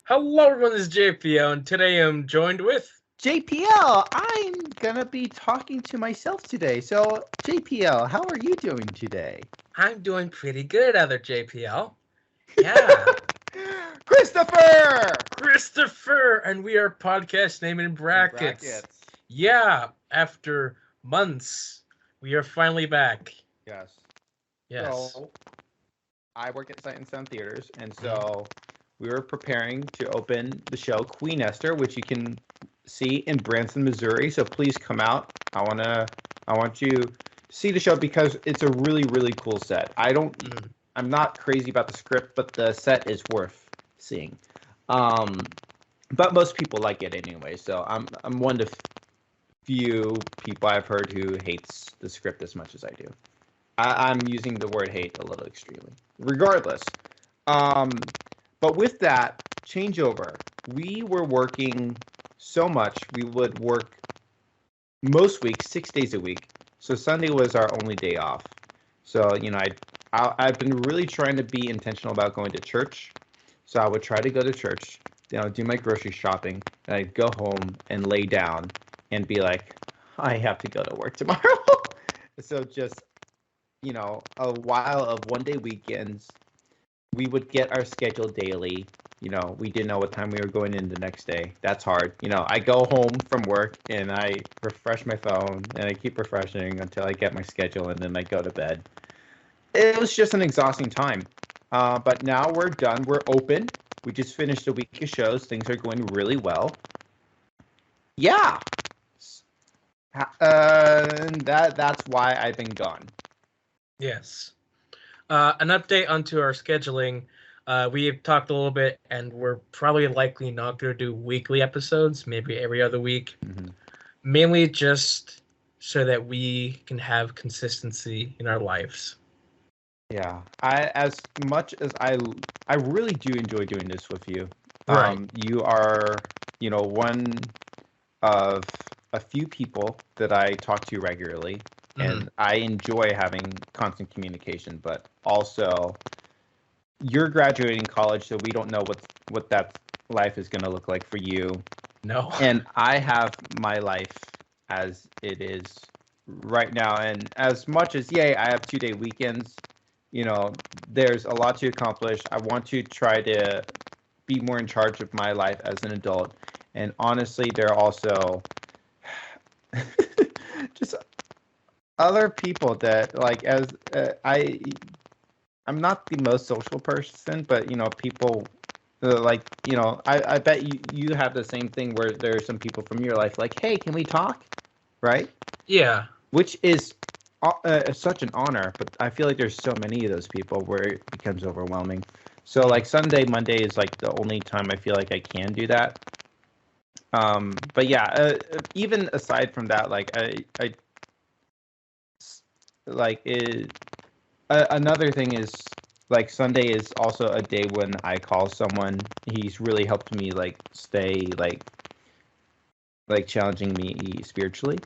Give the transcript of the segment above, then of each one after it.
Hello, everyone. This is JPL, and today I'm joined with JPL. I'm gonna be talking to myself today. So, JPL, how are you doing today? I'm doing pretty good, other JPL. Yeah, Christopher! Christopher, and we are podcast name in In brackets. brackets. Yeah, after months, we are finally back. Yes. Yes. So, I work at Sight and Sound Theaters, and so we were preparing to open the show Queen Esther, which you can see in Branson, Missouri. So please come out. I want you to see the show because it's a really, really cool set. I'm not crazy about the script, but the set is worth seeing. But most people like it anyway. So I'm one of few people I've heard who hates the script as much as I do. I'm using the word hate a little extremely. Regardless, but with that changeover, we were working so much. We would work most weeks, 6 days a week. So Sunday was our only day off. So I've been really trying to be intentional about going to church. So I would try to go to church, do my grocery shopping, and I'd go home and lay down and be like, I have to go to work tomorrow. So just a while of one-day weekends, we would get our schedule daily. We didn't know what time we were going in the next day. That's hard. I go home from work and I refresh my phone and I keep refreshing until I get my schedule and then I go to bed. It was just an exhausting time. But now we're done. We're open. We just finished a week of shows. Things are going really well. Yeah. And that's why I've been gone. Yes. An update onto our scheduling. We have talked a little bit, and we're probably likely not going to do weekly episodes, maybe every other week. Mm-hmm. Mainly just so that we can have consistency in our lives. Yeah, as much as I really do enjoy doing this with you. Right. You are, one of a few people that I talk to regularly, and I enjoy having constant communication. But also, you're graduating college, so we don't know what that life is going to look like for you. No. And I have my life as it is right now, and as much as I have 2-day weekends. There's a lot to accomplish. I want to try to be more in charge of my life as an adult. And honestly, there are also just other people that I'm not the most social person, but people I bet you have the same thing where there are some people from your life like, hey, can we talk? Right? Yeah. Which is such an honor, but I feel like there's so many of those people where it becomes overwhelming. So like Sunday, Monday is like the only time I feel like I can do that. But yeah, even aside from that, like I like another thing is like Sunday is also a day when I call someone. He's really helped me like stay like challenging me spiritually.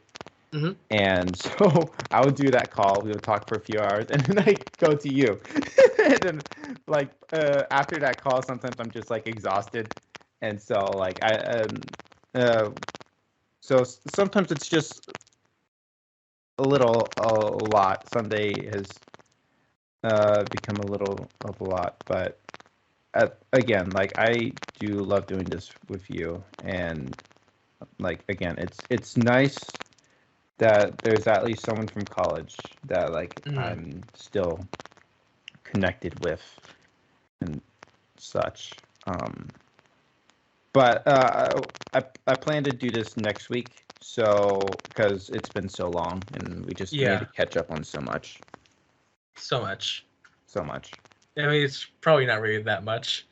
Mm-hmm. And so I would do that call. We would talk for a few hours, and then I go to you. And then, after that call, sometimes I'm just like exhausted, and so so sometimes it's just a lot. Sunday has become a little of a lot, but again, like I do love doing this with you, and again, it's nice that there's at least someone from college that I'm still connected with and such. But I plan to do this next week, so because it's been so long and we just need to catch up on so much. So much. I mean, it's probably not really that much.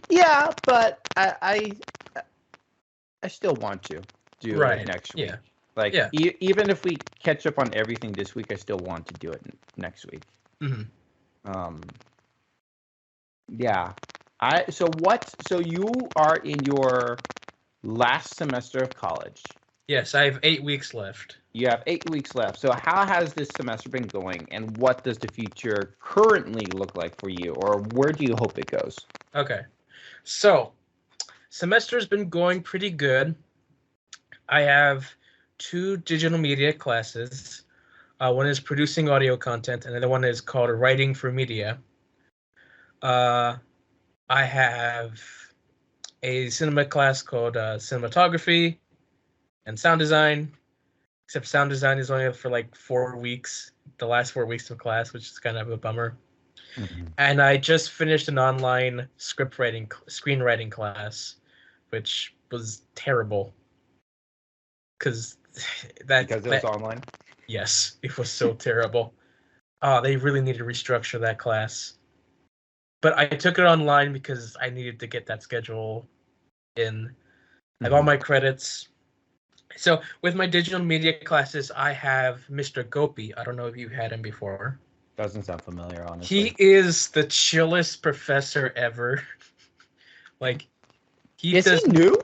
Yeah, but I still want to do it next week. Even if we catch up on everything this week, I still want to do it next week. Mm-hmm. Yeah. So you are in your last semester of college. Yes, I have 8 weeks left. You have 8 weeks left. So how has this semester been going, and what does the future currently look like for you, or where do you hope it goes? Okay. So, semester's been going pretty good. I have 2 digital media classes. One is producing audio content, and the other one is called writing for media. I have a cinema class called cinematography and sound design, except sound design is only for like 4 weeks, the last 4 weeks of class, which is kind of a bummer. Mm-hmm. And I just finished an online screenwriting class, which was terrible. Because Because it was online? Yes, it was so terrible. They really need to restructure that class. But I took it online because I needed to get that schedule in. I have all my credits. So with my digital media classes, I have Mr. Gopi. I don't know if you had him before. Doesn't sound familiar, honestly. He is the chillest professor ever. Like, Is he new?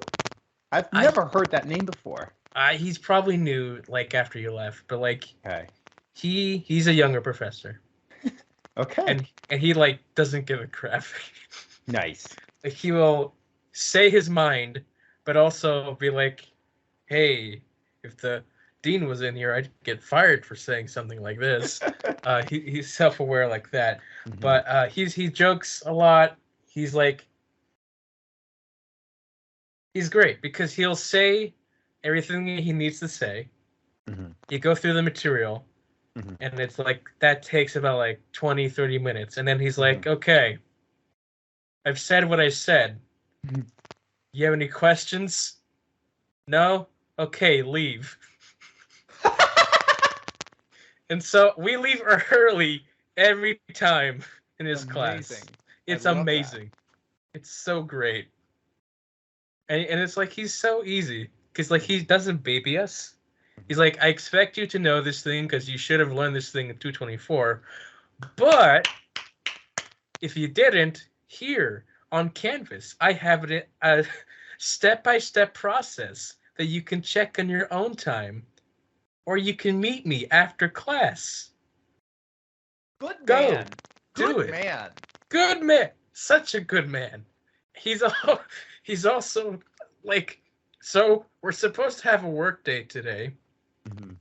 I've never heard that name before. He's probably new, like after you left, but like, Okay. he's a younger professor. Okay. And he like doesn't give a crap. Nice. Like, he will say his mind, but also be like, "Hey, if the dean was in here, I'd get fired for saying something like this." He's self-aware like that, Mhm. but he jokes a lot. He's like, he's great because he'll say everything he needs to say. Mhm. You go through the material, Mhm. and it's like that takes about like 20, 30 minutes, and then he's like, Mhm. "Okay, I've said what I said. Mhm. You have any questions? No? Okay, leave." And so we leave early every time in his class. It's I love that. amazing. It's so great. And it's like he's so easy because like he doesn't baby us. He's like, "I expect you to know this thing because you should have learned this thing in 224. But if you didn't, here on Canvas, I have it a step-by-step process that you can check on your own time, or you can meet me after class. Good Go. man. Do Good it. man. Good man. Such a good man. He's also like, so we're supposed to have a work day today. Mhm.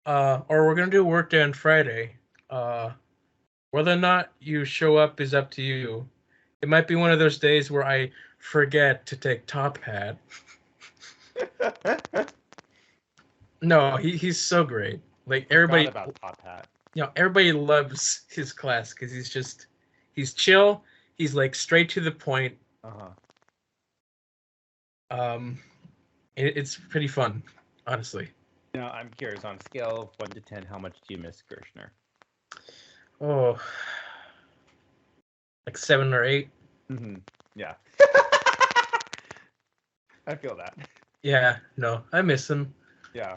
Or we're gonna do a work day on Friday. Whether or not you show up is up to you. It might be one of those days where I forget to take Top Hat. No, he's so great. Like, everybody, Forgot about Top Hat. everybody loves his class because he's chill. He's like straight to the point. Uh-huh. It's pretty fun, honestly. Now, I'm curious, on a scale of 1 to 10, how much do you miss Gershner? Oh, like 7 or 8. Mm-hmm. Yeah. I feel that. Yeah, no, I miss him. Yeah.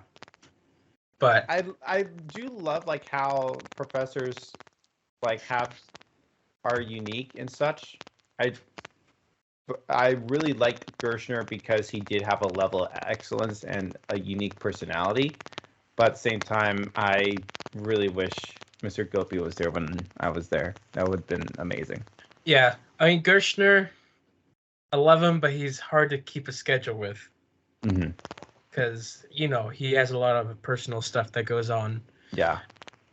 But I do love like how professors like are unique and such. I really liked Gershner because he did have a level of excellence and a unique personality. But at the same time, I really wish Mr. Gopi was there when I was there. That would have been amazing. yeah, I mean, Gershner, I love him, but he's hard to keep a schedule with. Mm-hmm. Because, he has a lot of personal stuff that goes on. Yeah.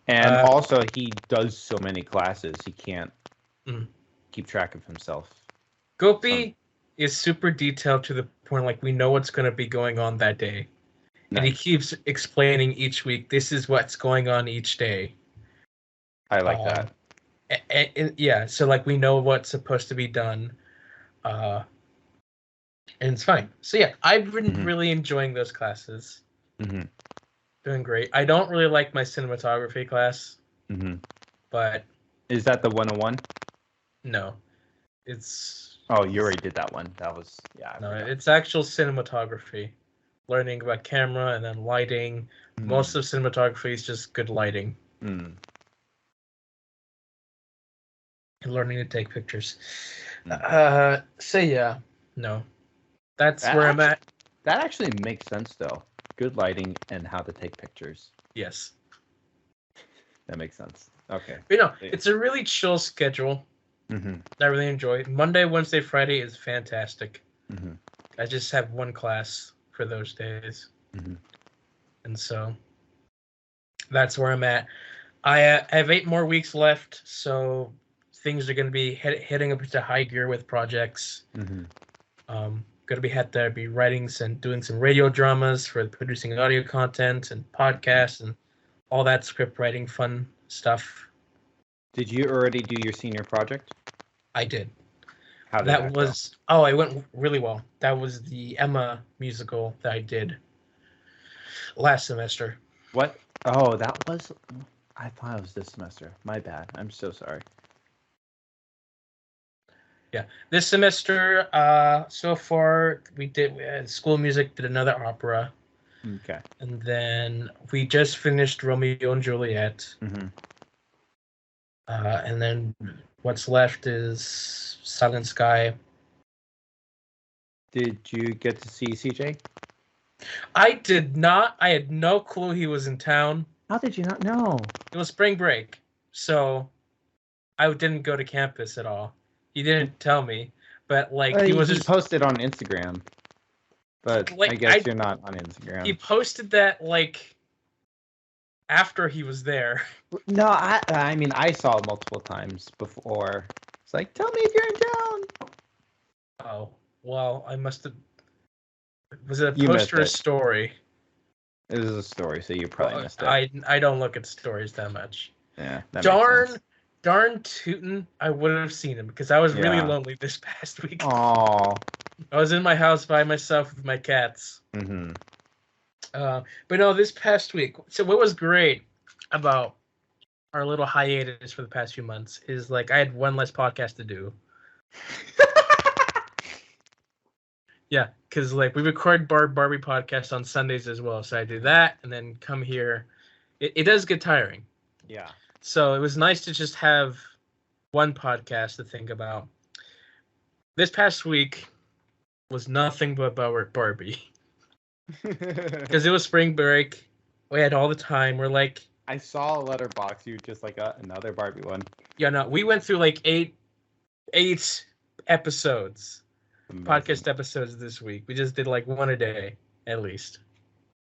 And also, he does so many classes, he can't keep track of himself. Gopi is super detailed to the point, like, we know what's going to be going on that day. Nice. And he keeps explaining each week, this is what's going on each day. I like that. And yeah, so, like, we know what's supposed to be done. And it's fine. So, yeah, I've been really enjoying those classes. Mm-hmm. Doing great. I don't really like my cinematography class. Mm-hmm. But... Is that the 101? No. It's... Oh, you already did that one. That was... Yeah, no, it's actual cinematography. Learning about camera and then lighting. Most of cinematography is just good lighting. And learning to take pictures. So yeah, no. That's where I'm at. That actually makes sense, though. Good lighting and how to take pictures. Yes. That makes sense. Okay. But it's a really chill schedule. Mm-hmm. I really enjoy. Monday, Wednesday, Friday is fantastic. Mm-hmm. I just have one class for those days. Mm-hmm. And so that's where I'm at. I have 8 more weeks left, so things are going to be hitting up into high gear with projects. Mm-hmm. Going to be writing and doing some radio dramas for producing audio content and podcasts and all that script writing fun stuff. Did you already do your senior project? I did. How did That was it went really well. That was the Emma musical that I did last semester. What? Oh, that was. I thought it was this semester. My bad. I'm so sorry. Yeah, this semester, so far we School of Music did another opera, Okay. and then we just finished Romeo and Juliet, Mm-hmm. and then what's left is Silent Sky. Did you get to see CJ? I did not. I had no clue he was in town. How did you not know? It was spring break, so I didn't go to campus at all. He didn't tell me, but like he was just posted on Instagram. But Like, I guess you're not on Instagram. he posted that like after he was there. No, I mean I saw it multiple times before. It's like, tell me if you're in town. Oh, well, I must have. Was it a You post or a missed it. story? It was a story, so you probably missed it. I don't look at stories that much. Yeah. That makes sense. Darn tootin', I would have seen him because I was really Yeah. lonely this past week. Aw. I was in my house by myself with my cats. Mm-hmm. But no, this past week. So what was great about our little hiatus for the past few months is like I had one less podcast to do. Yeah, because like we record Barbie podcast on Sundays as well, so I do that and then come here. It does get tiring. Yeah. So it was nice to just have one podcast to think about. This past week was nothing but about Barbie. Because it was spring break. We had all the time. We're like... I saw a letterbox. You just like another Barbie one. Yeah, no, we went through like eight episodes. Amazing. Podcast episodes this week. We just did like one a day, at least.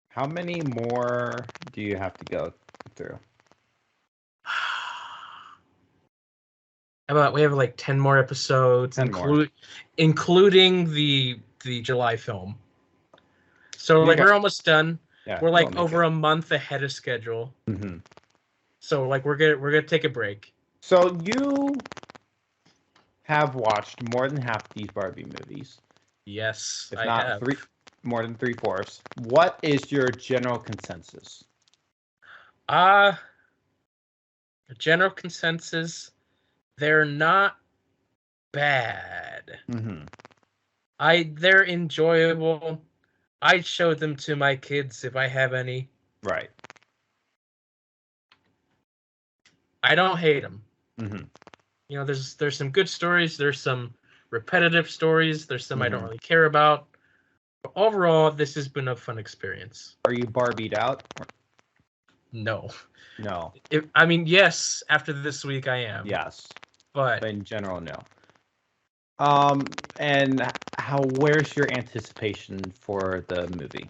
How many more do you have to go through? We have like 10 more episodes, 10 more. including the July film. So like we're almost done. Yeah, we're like over a month ahead of schedule. Mm-hmm. So like we're gonna take a break. So you have watched more than half these Barbie movies. Yes, if I not have. more than 3/4. What is your general consensus? The general consensus, they're not bad. Mm-hmm. They're enjoyable. I'd show them to my kids if I have any. Right. I don't hate them. Mm-hmm. You know, there's some good stories. There's some repetitive stories. There's some I don't Mhm. really care about. But overall, this has been a fun experience. Are you Barbied out? No. No. I mean, yes, after this week I am. Yes. But But in general, no. And where's your anticipation for the movie?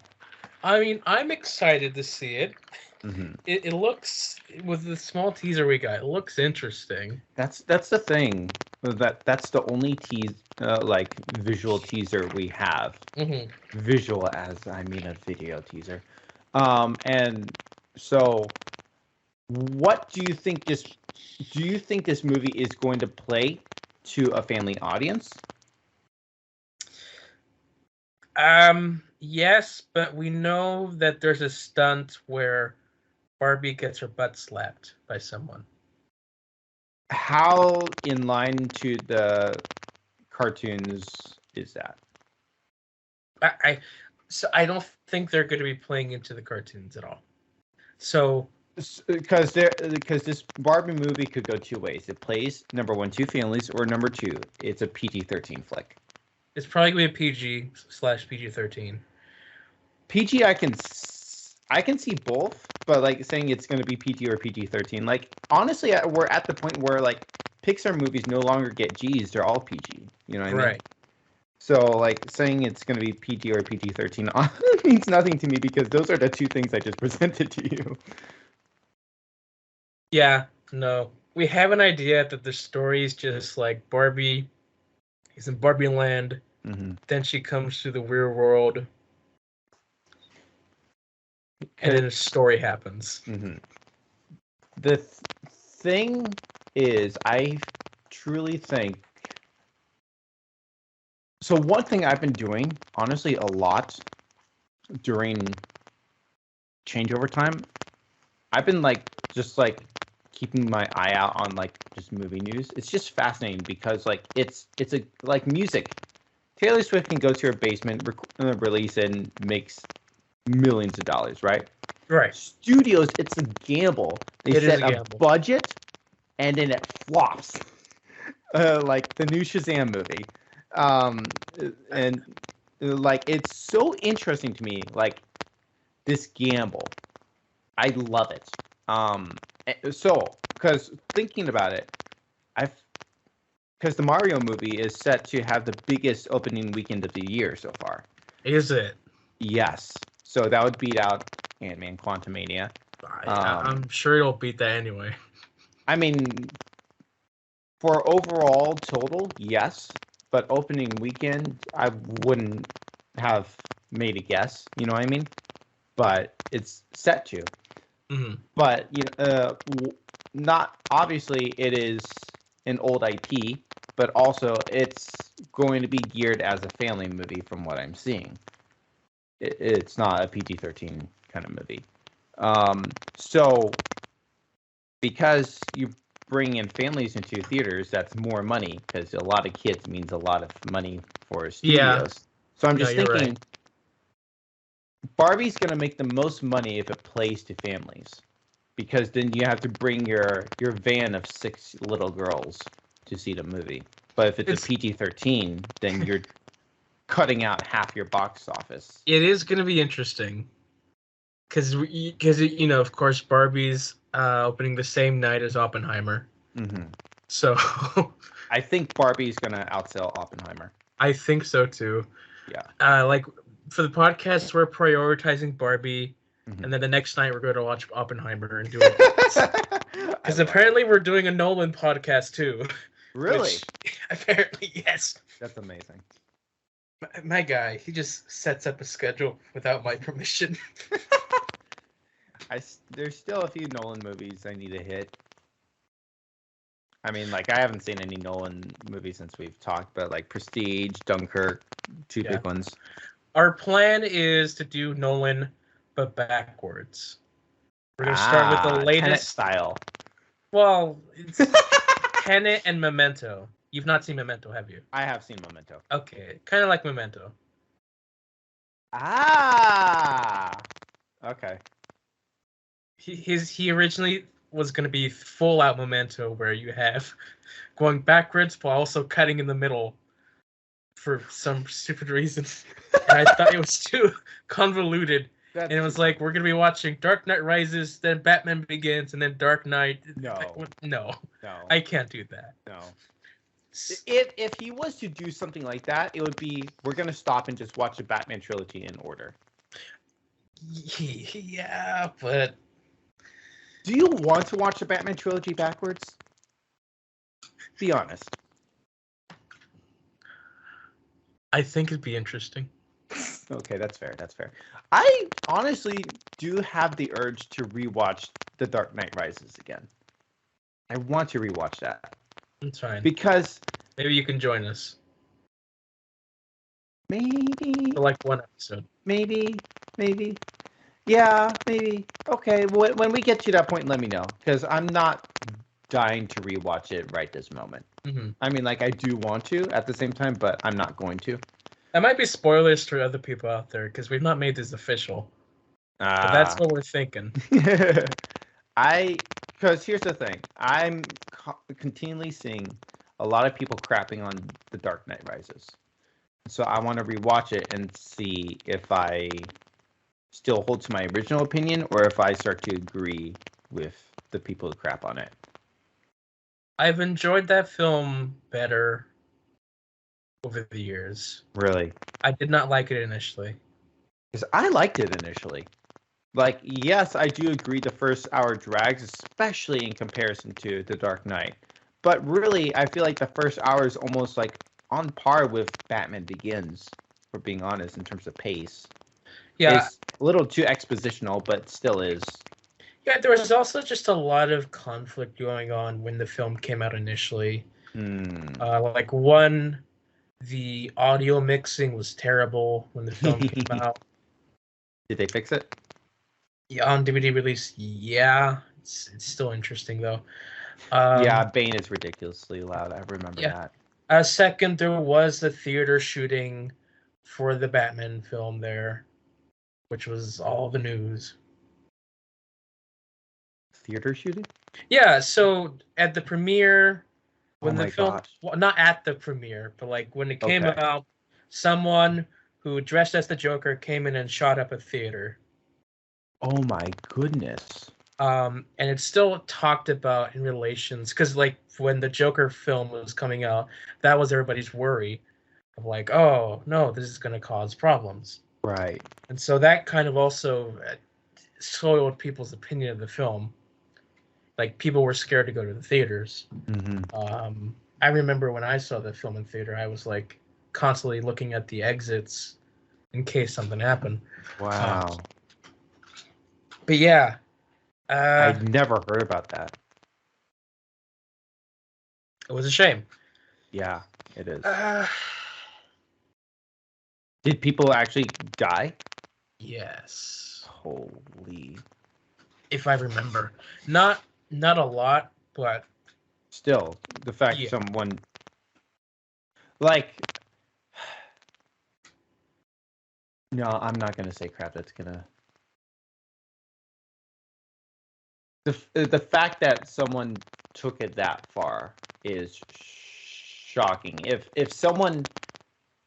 I mean, I'm excited to see it. Mm-hmm. It looks, with the small teaser we got, it looks interesting. That's the thing. That's the only like visual teaser we have. Mm-hmm. Visual, as I mean a video teaser. And so, what do you think this? Do you think this movie is going to play to a family audience? Yes, but we know that there's a stunt where Barbie gets her butt slapped by someone. How in line to the cartoons is that? So I don't think they're going to be playing into the cartoons at all. So because this Barbie movie could go two ways. It plays number one to families, or number two, it's a PG-13 flick. it's probably going to be PG/PG-13. PG, I can see both, but like saying it's going to be PG or PG-13, like honestly, we're at the point where like Pixar movies no longer get Gs; they're all PG. You know what I mean? Right. So, like, saying it's going to be PG or PG-13 means nothing to me because those are the two things I just presented to you. Yeah, no. We have an idea that the story is just like Barbie is in Barbie Land, then she comes to the real world, and then a story happens. The thing is, I truly think... So one thing I've been doing, honestly, a lot during changeover time, I've been just keeping my eye out on just movie news. It's just fascinating because it's like music. Taylor Swift can go to her basement, release it, and makes millions of dollars, right? Right. Studios, it's a gamble. They set a budget, and then it flops. Like the new Shazam movie. And it's so interesting to me, this gamble. I love it. So, because thinking about it, because the Mario movie is set to have the biggest opening weekend of the year so far. Is it? Yes. So that would beat out Ant-Man Quantumania. I'm sure it'll beat that anyway. I mean, for overall total, yes. But opening weekend, I wouldn't have made a guess. You know what I mean? But it's set to. But not obviously it is an old IP, but also it's going to be geared as a family movie from what I'm seeing. It's not a PG-13 kind of movie. So because you bring in families into theaters, that's more money because a lot of kids means a lot of money for studios. Yeah. So I'm just thinking, right. Barbie's going to make the most money if it plays to families, because then you have to bring your van of 6 little girls to see the movie. But if it's a PG-13, then you're cutting out half your box office. It is going to be interesting because of course, Barbie's opening the same night as Oppenheimer. So I think Barbie's going to outsell Oppenheimer. I think so too. Yeah. For the podcast, we're prioritizing Barbie, and then the next night we're going to watch Oppenheimer and do it. Because apparently we're doing a Nolan podcast too. Really? Apparently, yes. That's amazing. My guy, he just sets up a schedule without my permission. There's still a few Nolan movies I need to hit. I mean, I haven't seen any Nolan movies since we've talked, but Prestige, Dunkirk, two big ones. Our plan is to do Nolan, but backwards. We're going to start with the latest Tenet style. Well, it's Tenet and Memento. You've not seen Memento, have you? I have seen Memento. Okay, kind of like Memento. Okay. He originally was going to be full out Memento, where you have going backwards but also cutting in the middle for some stupid reason. And I thought it was too convoluted. And it was like, we're going to be watching Dark Knight Rises, then Batman Begins, and then Dark Knight. No. I can't do that. No. If he was to do something like that, it would be, we're going to stop and just watch the Batman trilogy in order. Yeah, but... Do you want to watch the Batman trilogy backwards? Be honest. I think it'd be interesting. Okay, that's fair. I honestly do have the urge to rewatch The Dark Knight Rises again. I want to rewatch that. That's fine. Because... Maybe you can join us. Maybe. For one episode. Maybe. Yeah, maybe. Okay, when we get to that point, let me know. Because I'm not dying to rewatch it right this moment. I mean, I do want to at the same time, but I'm not going to. That might be spoilers for other people out there, because we've not made this official. But that's what we're thinking. Because here's the thing. I'm continually seeing a lot of people crapping on The Dark Knight Rises. So I want to rewatch it and see if I still hold to my original opinion or if I start to agree with the people who crap on it. I've enjoyed that film better over the years. Really? I did not like it initially. Because I liked it initially. Like, yes, I do agree the first hour drags, especially in comparison to The Dark Knight. But really, I feel like the first hour is almost like on par with Batman Begins, for being honest, in terms of pace. Yeah, It's a little too expositional, but still is. yeah. There was also just a lot of conflict going on when the film came out initially. Like one, the audio mixing was terrible when the film came out. Did they fix it? Yeah, on DVD release, yeah, it's still interesting though. Yeah, Bane is ridiculously loud. I remember Yeah. that. Second, there was the theater shooting for the Batman film there, which was all the news. Theater shooting? Yeah, so at the premiere, when Oh the my film, gosh. well, not at the premiere, but like when it came Okay. out, someone who dressed as the Joker came in and shot up a theater. Oh my goodness. And it's still talked about in relations, because like when the Joker film was coming out, that was everybody's worry of like, oh no, this is going to cause problems. Right. And so that kind of also soiled people's opinion of the film. Like people were scared to go to the theaters. Mm-hmm. I remember when I saw the film in theater, I was like constantly looking at the exits in case something happened. Wow. But yeah, I'd never heard about that. it was a shame. Yeah, it is. Did people actually die? Yes. Holy. If I remember. Not a lot, but Still, the fact yeah. someone like no, I'm not gonna say crap. That's gonna the fact that someone took it that far is shocking. If someone,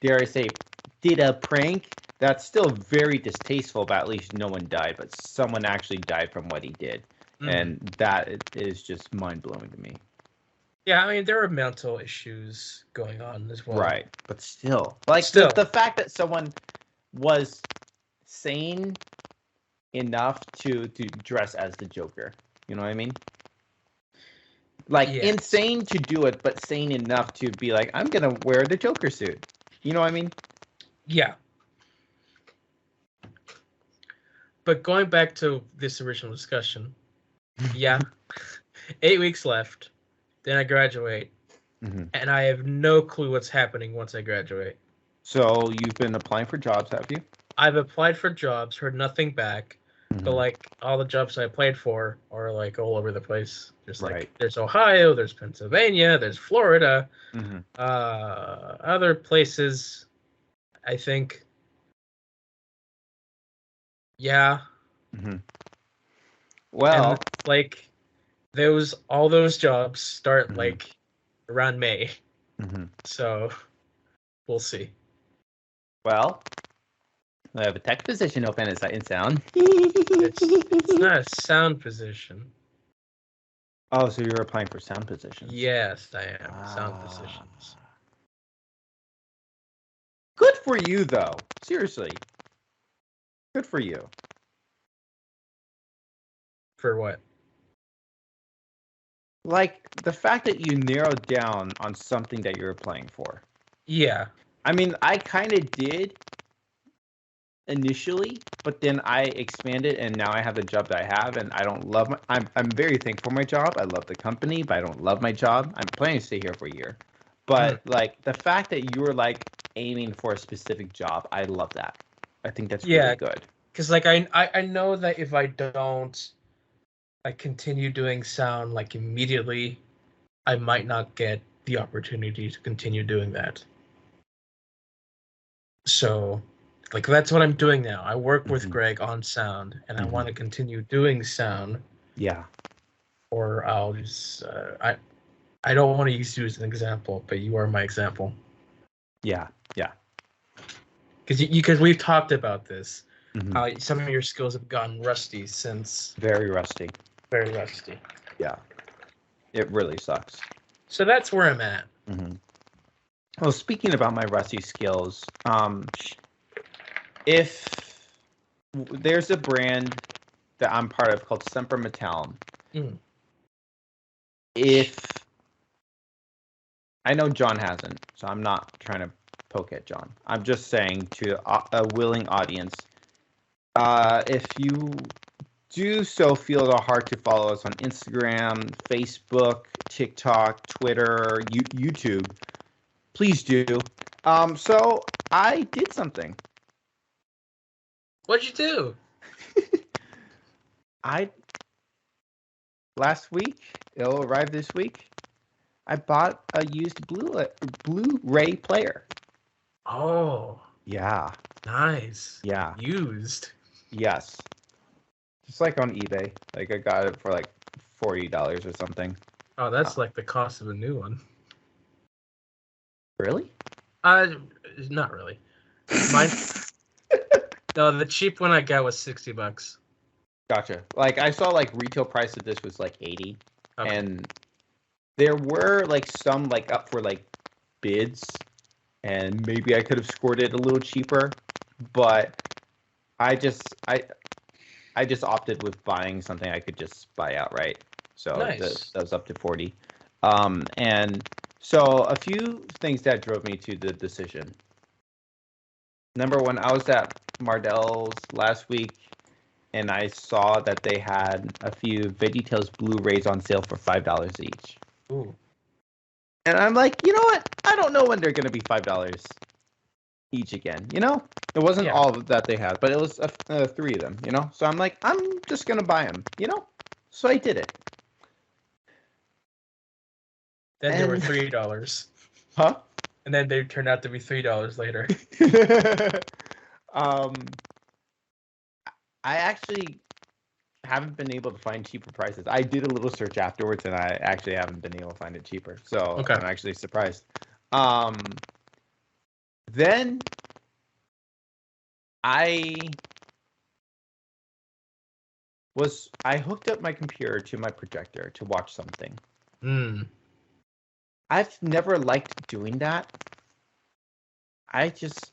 dare I say, did a prank, that's still very distasteful. But at least no one died. But someone actually died from what he did, and that is just mind blowing to me. Yeah, I mean there are mental issues going on as well. Right, but still, like the fact that someone was sane enough to dress as the Joker. You know what I mean? Like insane to do it, but sane enough to be like, I'm gonna wear the Joker suit. You know what I mean? Yeah. But going back to this original discussion, yeah, 8 weeks left. Then I graduate, and I have no clue what's happening once I graduate. So you've been applying for jobs, have you? I've applied for jobs, heard nothing back. But like all the jobs I applied for are like all over the place. There's like there's Ohio, there's Pennsylvania, there's Florida, other places. I think. Yeah. Well, and, like all those jobs start like around May. So we'll see. Well, I have a tech position open in sound. It's not a sound position. Oh, so you're applying for sound positions? Yes, I am. Sound positions. Good for you, though. Seriously. Good for you. For what? Like, the fact that you narrowed down on something that you're applying for. Yeah. I mean, I kind of did initially, but then I expanded, and now I have the job that I have, and I don't love I'm very thankful for my job. I love the company, but I don't love my job. I'm planning to stay here for a year. But like the fact that you were like aiming for a specific job, I love that. I think that's really good. Because like I know that if I don't continue doing sound like immediately, I might not get the opportunity to continue doing that. So like that's what I'm doing now. I work with Greg on sound, and I want to continue doing sound. Yeah. Or I'll just I don't want to use you as an example, but you are my example. Yeah. Yeah. Because we've talked about this. How some of your skills have gotten rusty since. Very rusty. Very rusty. Yeah. It really sucks. So that's where I'm at. Mm-hmm. Well, speaking about my Rusty skills, if there's a brand that I'm part of called Semper Metallum. If I know John hasn't, so I'm not trying to poke at John. I'm just saying to a willing audience, if you do so feel the heart to follow us on Instagram, Facebook, TikTok, Twitter, YouTube, please do. So I did something. What'd you do? Last week, it'll arrive this week, I bought a used Blu-ray player. Oh. Yeah. Nice. Yeah. Used. Yes. Just like on eBay. Like I got it for like $40 or something. Oh, that's like the cost of a new one. Really? Not really. Mine. No, the cheap one I got was $60. Gotcha. Like I saw like retail price of this was like 80, okay. And there were like some like up for like bids, and maybe I could have scored it a little cheaper, but I just opted with buying something I could just buy outright. So nice. that was up to 40. And so a few things that drove me to the decision. Number one, I was at Mardell's last week, and I saw that they had a few VeggieTales Blu-rays on sale for $5 each. Ooh. And I'm like, you know what? I don't know when they're going to be $5 each again. You know, it wasn't all that they had, but it was 3 of them. You know, so I'm like, I'm just going to buy them. You know, so I did it. Then they were $3. Huh? And then they turned out to be $3 later. I actually haven't been able to find cheaper prices. I did a little search afterwards, and I actually haven't been able to find it cheaper. So okay. I'm actually surprised. Then I hooked up my computer to my projector to watch something. I've never liked doing that. I just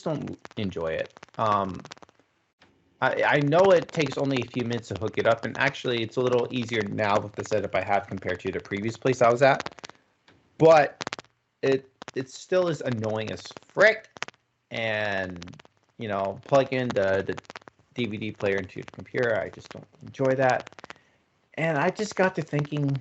don't enjoy it. I know it takes only a few minutes to hook it up, and actually it's a little easier now with the setup I have compared to the previous place I was at. But it still is annoying as frick. And you know, plug in the DVD player into the computer. I just don't enjoy that. And I just got to thinking,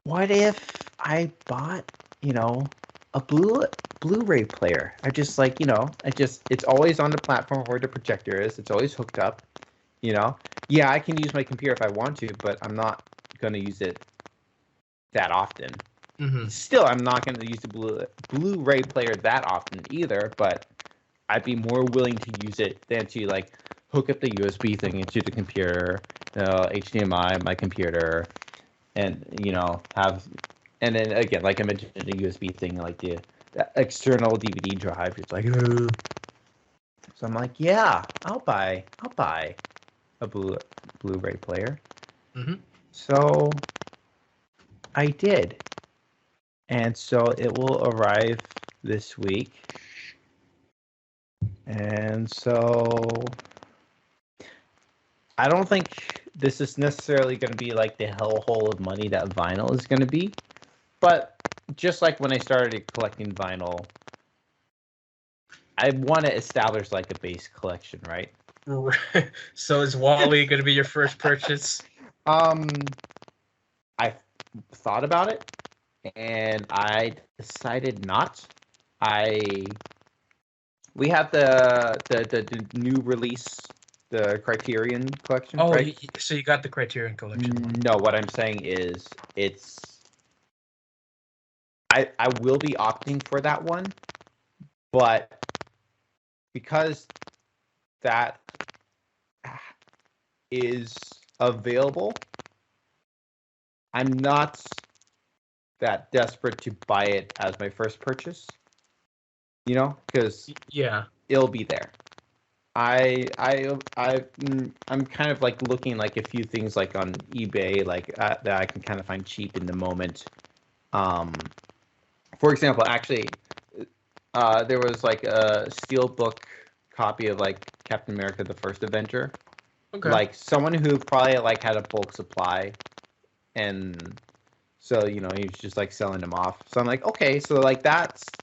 what if I bought, you know, a Blu-ray player? I just like, you know, it's always on the platform where the projector is. It's always hooked up, you know. Yeah, I can use my computer if I want to, but I'm not going to use it that often. Still, I'm not going to use the Blu-ray player that often either, but I'd be more willing to use it than to like hook up the USB thing into the computer, HDMI, my computer, and you know, and then again, like I mentioned, the USB thing, like the external DVD drive. It's like, so I'm like, yeah, I'll buy a Blu-ray player. So I did, and so it will arrive this week, and so I don't think this is necessarily going to be like the hellhole of money that vinyl is going to be. But just like when I started collecting vinyl, I want to establish like a base collection, right? So is Wally going to be your first purchase? I thought about it, and I decided not. We have the new release, the Criterion collection. Oh, right? So you got the Criterion collection? No, what I'm saying is I will be opting for that one, but because that is available, I'm not that desperate to buy it as my first purchase, you know, because yeah, it'll be there. I'm kind of like looking like a few things like on eBay like that I can kind of find cheap in the moment. Um, for example, actually, there was like a steelbook copy of like Captain America: The First Avenger. Okay. Like someone who probably like had a bulk supply, and so he was just like selling them off. So I'm like, okay, so like that's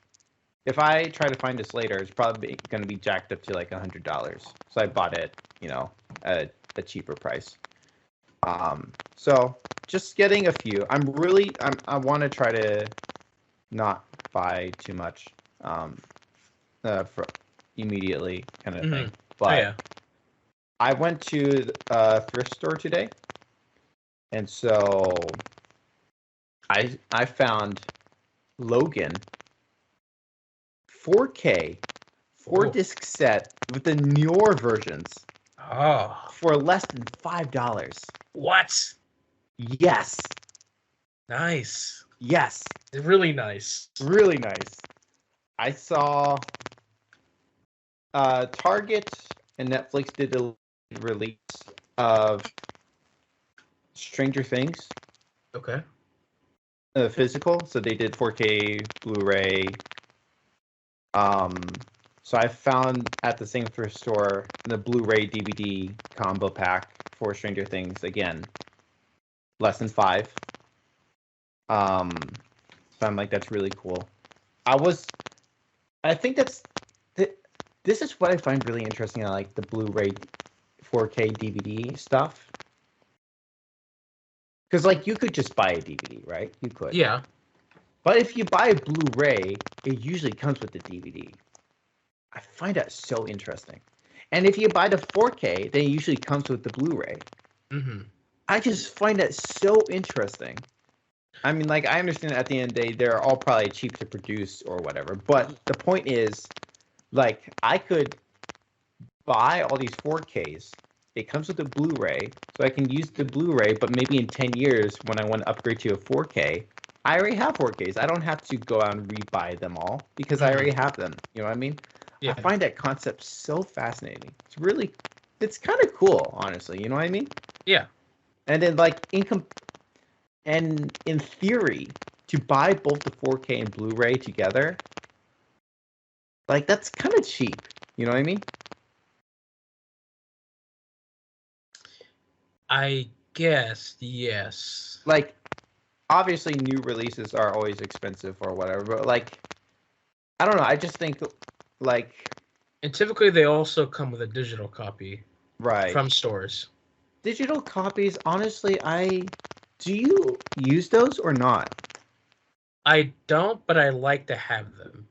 if I try to find this later, it's probably going to be jacked up to like $100. So I bought it, at a cheaper price. So just getting a few. I want to try to not buy too much, for immediately kind of thing. But Oh, yeah. I went to a thrift store today, and so I found Logan 4K 4-disc set with the newer versions Oh, for less than $5. what? Yes. Nice. Yes. Really nice. Really nice. I saw Target and Netflix did a release of Stranger Things, Okay. physical. So they did 4K Blu-ray. So I found at the same thrift store the Blu-ray DVD combo pack for Stranger Things, again, less than $5. So I'm like, that's really cool. I think this is what I find really interesting. I like the Blu-ray 4K DVD stuff. Because like you could just buy a DVD, right? You could. Yeah. But if you buy a Blu-ray, it usually comes with the DVD. I find that so interesting. And if you buy the 4K, then it usually comes with the Blu-ray. Mm-hmm. I just find that so interesting. I mean, like, I understand at the end of the day, they're all probably cheap to produce or whatever. But the point is, like, I could buy all these 4Ks. It comes with a Blu-ray, so I can use the Blu-ray, but maybe in 10 years, when I want to upgrade to a 4K, I already have 4Ks. I don't have to go out and rebuy them all because I already have them. You know what I mean? Yeah. I find that concept so fascinating. It's kind of cool, honestly. You know what I mean? Yeah. And then, like, in theory, to buy both the 4K and Blu-ray together, like, that's kind of cheap. You know what I mean? I guess, yes. Like, obviously, new releases are always expensive or whatever, but, like, I don't know. I just think, like, And typically they also come with a digital copy right. from stores. Digital copies, honestly, do you use those or not? I don't, but I like to have them.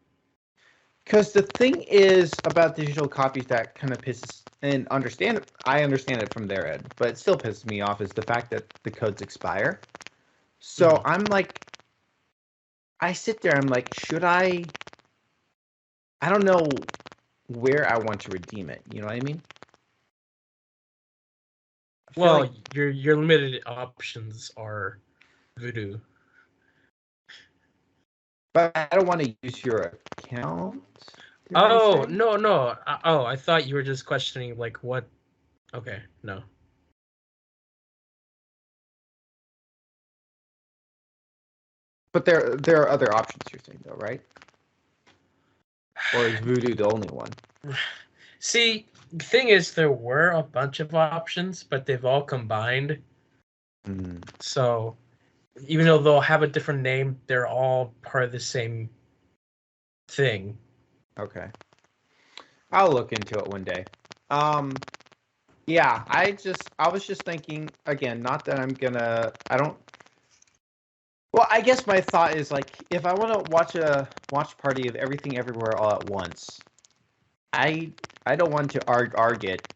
Because the thing is about digital copies that kind of pisses, and I understand it from their end, but it still pisses me off is the fact that the codes expire. So I'm like, I sit there, I'm like, should I don't know where I want to redeem it. You know what I mean? Well, like, your limited options are Voodoo. but I don't want to use your account. Oh, no. I thought you were just questioning like what. Okay, no. But there are other options you're saying though, right? Or is Voodoo the only one? See, the thing is, there were a bunch of options, but they've all combined. So, even though they'll have a different name, they're all part of the same thing. Okay. I'll look into it one day. Yeah, I was just thinking, again, not that well, I guess my thought is like, if I want to watch a watch party of Everything Everywhere All at Once, I don't want to arg it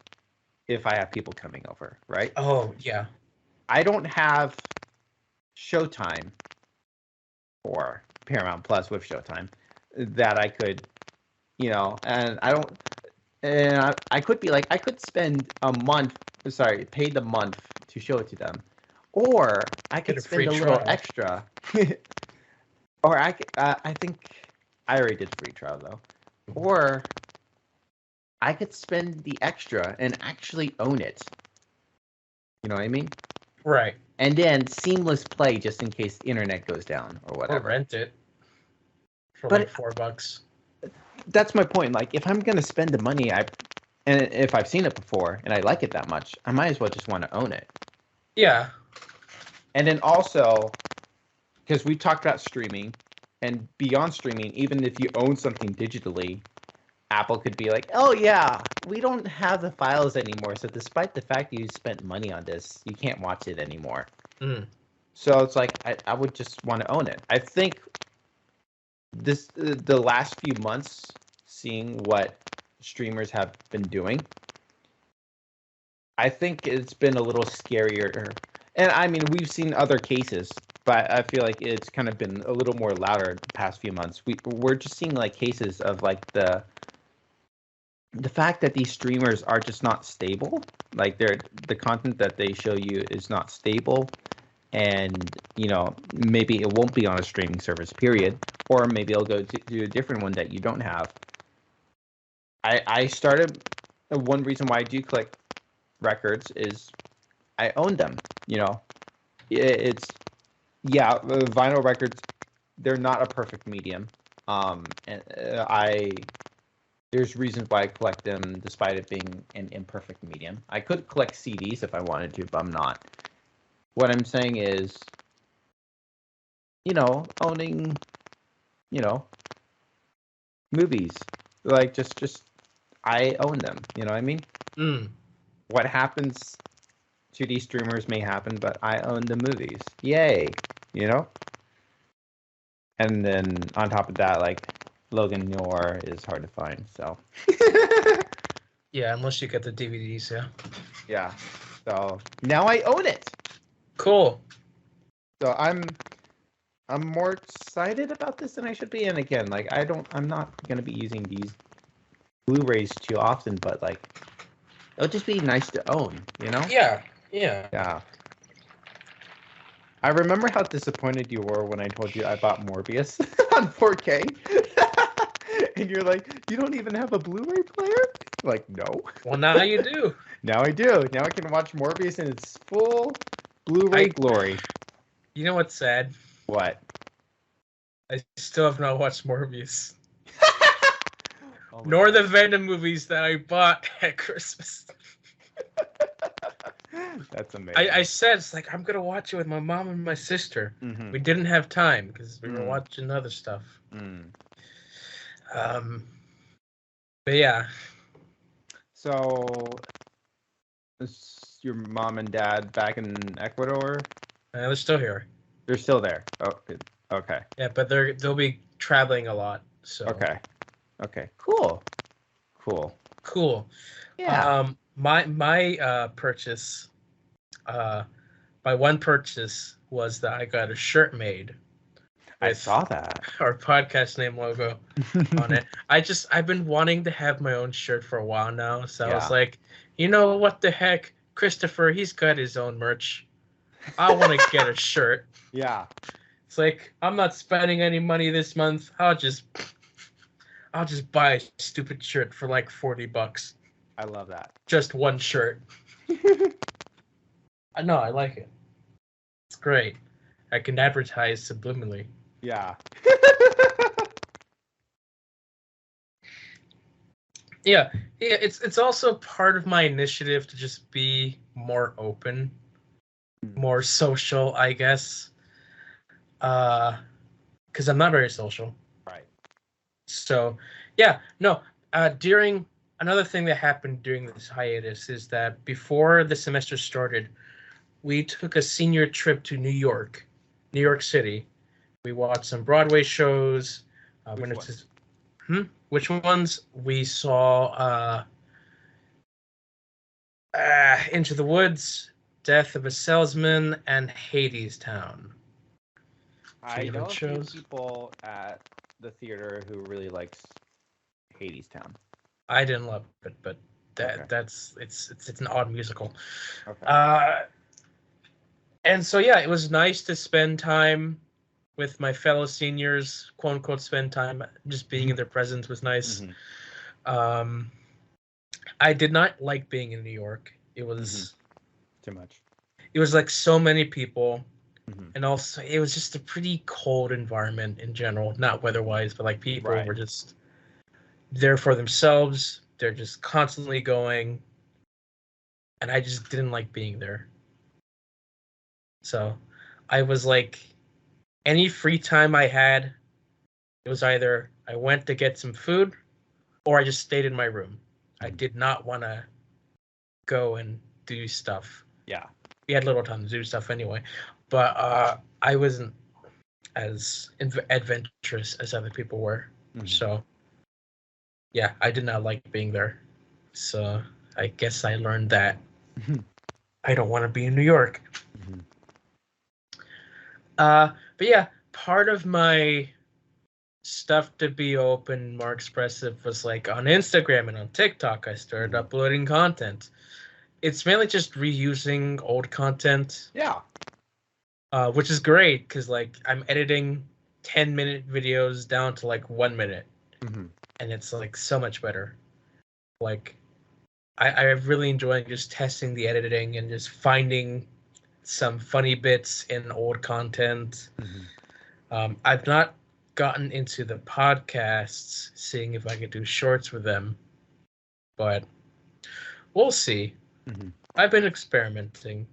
if I have people coming over, right? Oh, yeah. I don't have Showtime or Paramount Plus with Showtime that I could, and I could be like, I could spend pay the month to show it to them. Or I could spend a little extra. Or I think I already did free trial though. Or I could spend the extra and actually own it. You know what I mean? Right. And then seamless play just in case the internet goes down or Or whatever. rent it for But like $4. that's my point. Like, if I'm gonna spend the money, and if I've seen it before and I like it that much, I might as well just want to own it. Yeah. And then also, because we talked about streaming, and beyond streaming, even if you own something digitally, Apple could be like, oh yeah, we don't have the files anymore. So despite the fact you spent money on this, you can't watch it anymore. Mm. So it's like, I would just want to own it. I think the last few months, seeing what streamers have been doing, I think it's been a little scarier. And I mean, we've seen other cases, but I feel like it's kind of been a little more louder the past few months. We're just seeing like cases of like the fact that these streamers are just not stable. Like the content that they show you is not stable, and maybe it won't be on a streaming service, period, or maybe it'll go to a different one that you don't have. I started, one reason why I do collect records is I own them. It's vinyl records, they're not a perfect medium. And there's reasons why I collect them despite it being an imperfect medium. I could collect CDs if I wanted to, but I'm not. What I'm saying is, owning, movies, like just I own them. You know what I mean? Mm. What happens to these streamers may happen, but I own the movies. Yay! And then on top of that, like, Logan Noir is hard to find, so. Yeah, unless you get the DVDs, yeah. Yeah. So now I own it. Cool. So I'm more excited about this than I should be. And again, like, I'm not gonna be using these Blu-rays too often, but like, it'll just be nice to own, Yeah. Yeah. I remember how disappointed you were when I told you I bought Morbius on 4K. And you're like, you don't even have a Blu-ray player? Like, no. Well, now you do. Now I do. Now I can watch Morbius in its full Blu-ray glory. You know what's sad? What? I still have not watched Morbius. Oh Nor God. the Venom movies that I bought at Christmas. That's amazing. I said, it's like, I'm going to watch it with my mom and my sister. Mm-hmm. We didn't have time because we were watching other stuff. But yeah. So, is your mom and dad back in Ecuador? They're still here. They're still there. Oh, okay. Yeah, but they'll be traveling a lot. So Okay. Cool. Yeah. My purchase, my one purchase was that I got a shirt made. I saw that. Our podcast name logo on it. I've been wanting to have my own shirt for a while now. So I was like, what the heck? Christopher, he's got his own merch. I want to get a shirt. Yeah. It's like, I'm not spending any money this month. I'll just buy a stupid shirt for like $40. I love that. Just one shirt. I know, I like it. It's great. I can advertise subliminally. Yeah. Yeah. It's also part of my initiative to just be more open, more social, I guess. Because I'm not very social. Right. So, yeah, no. Another thing that happened during this hiatus is that before the semester started, we took a senior trip to New York City. We watched some Broadway shows. Which ones? We saw Into the Woods, Death of a Salesman, and Hadestown. I know a few people at the theater who really likes Hadestown. I didn't love it, but it's an odd musical. Okay. And so yeah, it was nice to spend time with my fellow seniors, quote unquote, spend time. Just being in their presence was nice. Mm-hmm. I did not like being in New York. It was Too much. it was like so many people, Mm-hmm. and also it was just a pretty cold environment in general, not weather-wise, but like people Right. were just there for themselves. They're just constantly going, and I just didn't like being there. So I was like, any free time I had, it was either I went to get some food or I just stayed in my room. I did not want to go and do stuff. Yeah. We had little time to do stuff anyway, but I wasn't as adventurous as other people were. Mm-hmm. So yeah, I did not like being there. So I guess I learned that I don't want to be in New York. Mm-hmm. But yeah, part of my stuff to be open, more expressive was like on Instagram and on TikTok. I started uploading content. It's mainly just reusing old content. Yeah. Which is great because like I'm editing 10-minute videos down to like 1 minute, and it's like so much better. Like I really enjoy just testing the editing and just finding some funny bits in old content. I've not gotten into the podcasts, seeing if I could do shorts with them, but we'll see. I've been experimenting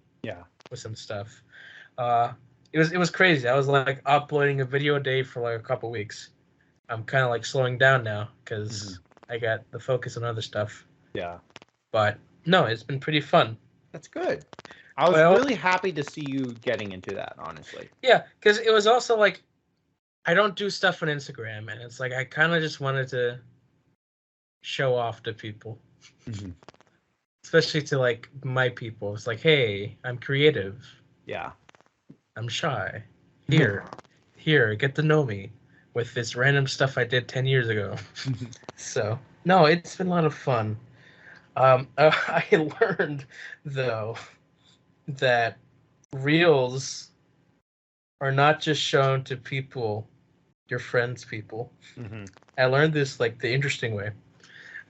with some stuff. It was crazy. I was like uploading a video a day for like a couple weeks. I'm kind of like slowing down now because I got the focus on other stuff. Yeah. But no, it's been pretty fun. That's good. I was really happy to see you getting into that, honestly. Yeah, because it was also like I don't do stuff on Instagram, and it's like I kind of just wanted to show off to people, especially to like my people. It's like, hey, I'm creative. Yeah. I'm shy. Here, get to know me with this random stuff I did 10 years ago. So, no, it's been a lot of fun. I learned, though, that reels are not just shown to people, your friends' people. I learned this like the interesting way.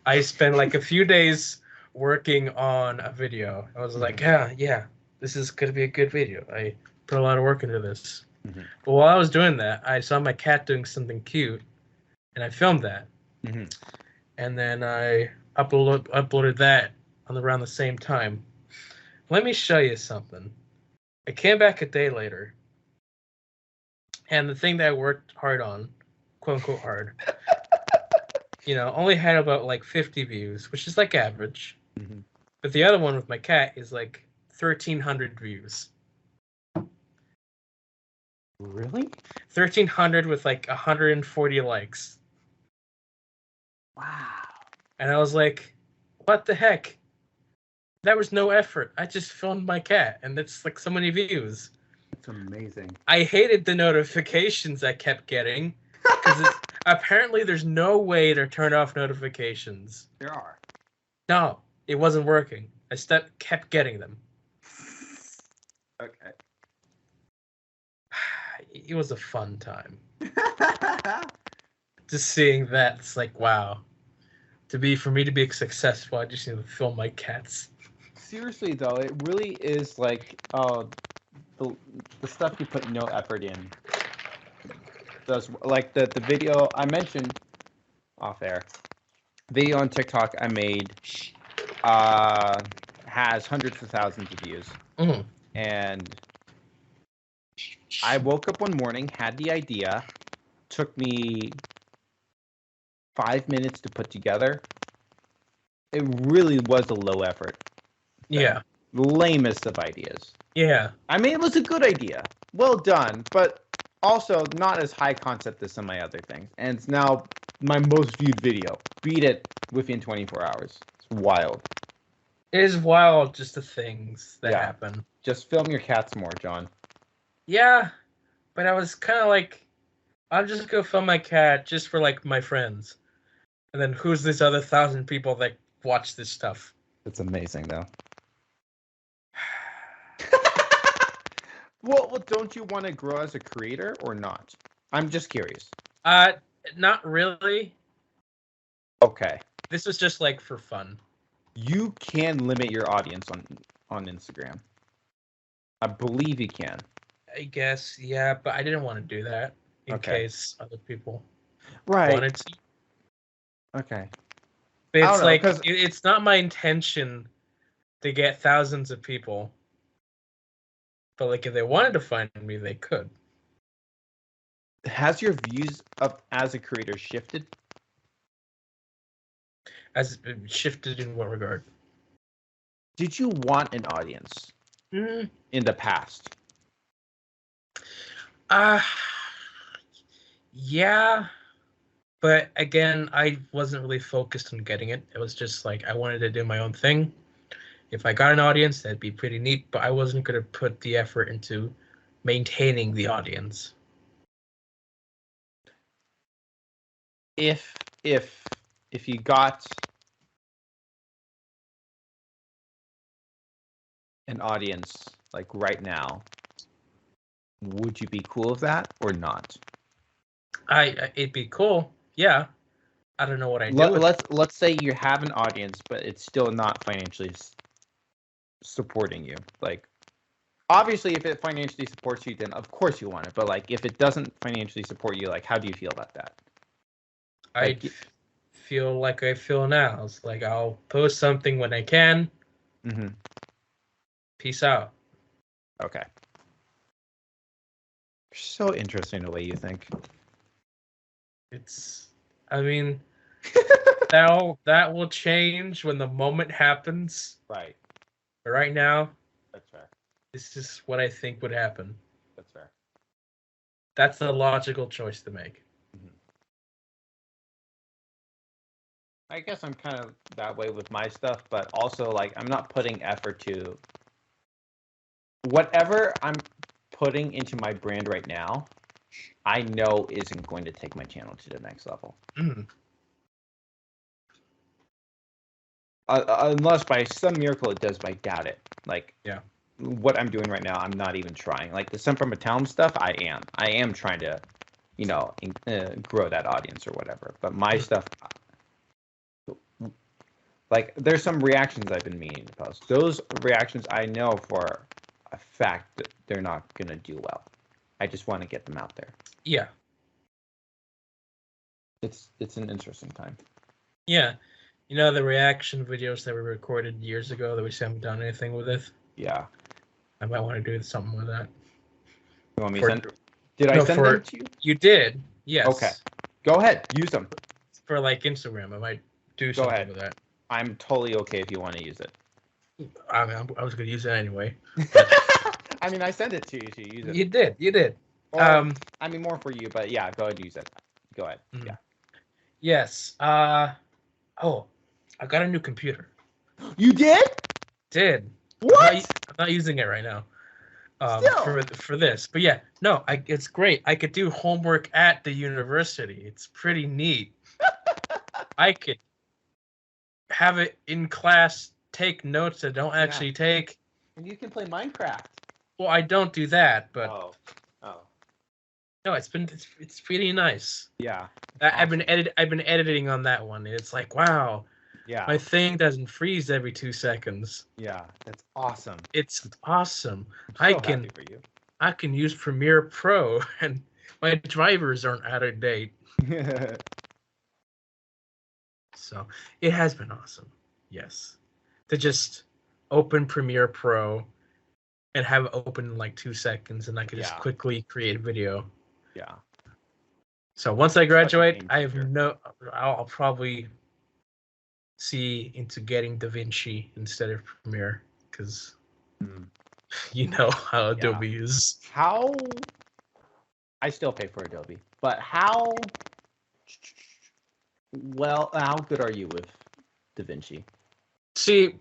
I spent like a few days working on a video. I was like, yeah, this is going to be a good video. I put a lot of work into this. But while I was doing that, I saw my cat doing something cute, and I filmed that. And then I uploaded that on around the same time. Let me show you something. I came back a day later, and the thing that I worked hard on, quote unquote hard, only had about like 50 views, which is like average. But the other one with my cat is like 1,300 views. Really? 1,300 with like 140 likes. Wow. And I was like, what the heck? That was no effort. I just filmed my cat, and it's like so many views. That's amazing. I hated the notifications I kept getting, because apparently there's no way to turn off notifications. There are. No, it wasn't working. I kept getting them. Okay. It was a fun time. Just seeing that, it's like, wow. For me to be successful, I just need to film my cats. Seriously though, it really is like the stuff you put no effort in. Does like the video I mentioned off air. Video on TikTok I made has hundreds of thousands of views. And I woke up one morning, had the idea, took me 5 minutes to put together. It really was a low effort. Yeah. Lamest of ideas. Yeah. I mean, it was a good idea. Well done, but also not as high concept as some of my other things. And it's now my most viewed video. Beat it within 24 hours. It's wild. It is wild, just the things that happen. Just film your cats more, John. Yeah, but I was kind of like, I'll just go film my cat just for like my friends. And then who's this other 1,000 people that watch this stuff? It's amazing, though. Well, don't you want to grow as a creator or not? I'm just curious. Not really. Okay. This was just like for fun. You can limit your audience on Instagram. I believe you can. I guess, yeah, but I didn't want to do that in case other people wanted to. Okay. But I it's don't know, like 'cause- it's not my intention to get thousands of people. But like if they wanted to find me, they could. Has your views of as a creator shifted? As shifted in what regard? Did you want an audience in the past? Yeah. But again, I wasn't really focused on getting it. It was just like I wanted to do my own thing. If I got an audience, that'd be pretty neat, but I wasn't going to put the effort into maintaining the audience. If you got an audience like right now, would you be cool with that or not? It'd be cool. Yeah. I don't know what I do. Let's say you have an audience, but it's still not financially supporting you. Like, obviously, if it financially supports you, then of course you want it. But like, if it doesn't financially support you, like, how do you feel about that? I feel like I feel now. It's like I'll post something when I can. Mm-hmm. Peace out. Okay. So interesting the way you think. I mean, that will change when the moment happens. Right. But right now, that's fair. This is what I think would happen. That's fair. That's the logical choice to make. Mm-hmm. I guess I'm kind of that way with my stuff, but also like I'm not putting effort to whatever I'm putting into my brand right now. I know isn't going to take my channel to the next level. Mm. Unless by some miracle it does, but I doubt it. Like, yeah, what I'm doing right now, I'm not even trying. Like the Semper Metalum stuff, I am trying to, grow that audience or whatever. But my stuff, like, there's some reactions I've been meaning to post. Those reactions I know for a fact that they're not gonna do well. I just want to get them out there. Yeah. It's an interesting time. Yeah. You know the reaction videos that we recorded years ago that we haven't done anything with it? Yeah. I might want to do something with that. You want me to send? Did I send them to you? You did. Yes. Okay. Go ahead. Use them. For like Instagram, I might do something with that. I'm totally okay if you want to use it. I mean, I was gonna use it anyway. I mean, I sent it to you to use it. You did. Or, I mean, more for you, but yeah, go ahead and use it. Go ahead. Mm-hmm. Yeah. Yes. Oh, I got a new computer. You did? Did. What? I'm not using it right now. For this, but yeah, no, it's great. I could do homework at the university. It's pretty neat. I could have it in class, take notes that don't actually take. And you can play Minecraft. Well, I don't do that, but oh. No, it's pretty nice. Yeah. Awesome. I've been editing on that one. It's like, wow. Yeah. My thing doesn't freeze every 2 seconds. Yeah, that's awesome. It's awesome. I'm so happy for you. I can use Premiere Pro and my drivers aren't out of date. So it has been awesome. Yes. To just open Premiere Pro and have it open in like 2 seconds and I could just quickly create a video. Yeah. So once I graduate, I'll probably see into getting DaVinci instead of Premiere because you know how Adobe is. How? I still pay for Adobe, but how good are you with DaVinci? See,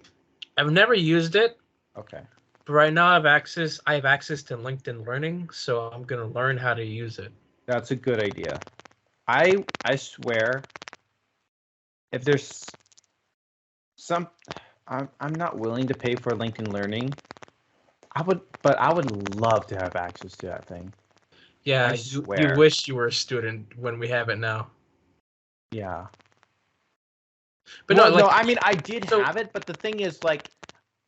I've never used it. Okay. But right now I have access to LinkedIn Learning, so I'm gonna learn how to use it. That's a good idea. I swear, if there's I'm not willing to pay for LinkedIn Learning. I would love to have access to that thing. Yeah, you wish you were a student when we have it now. Yeah. But Well, no, like no, I mean I did so- have it, but the thing is, like,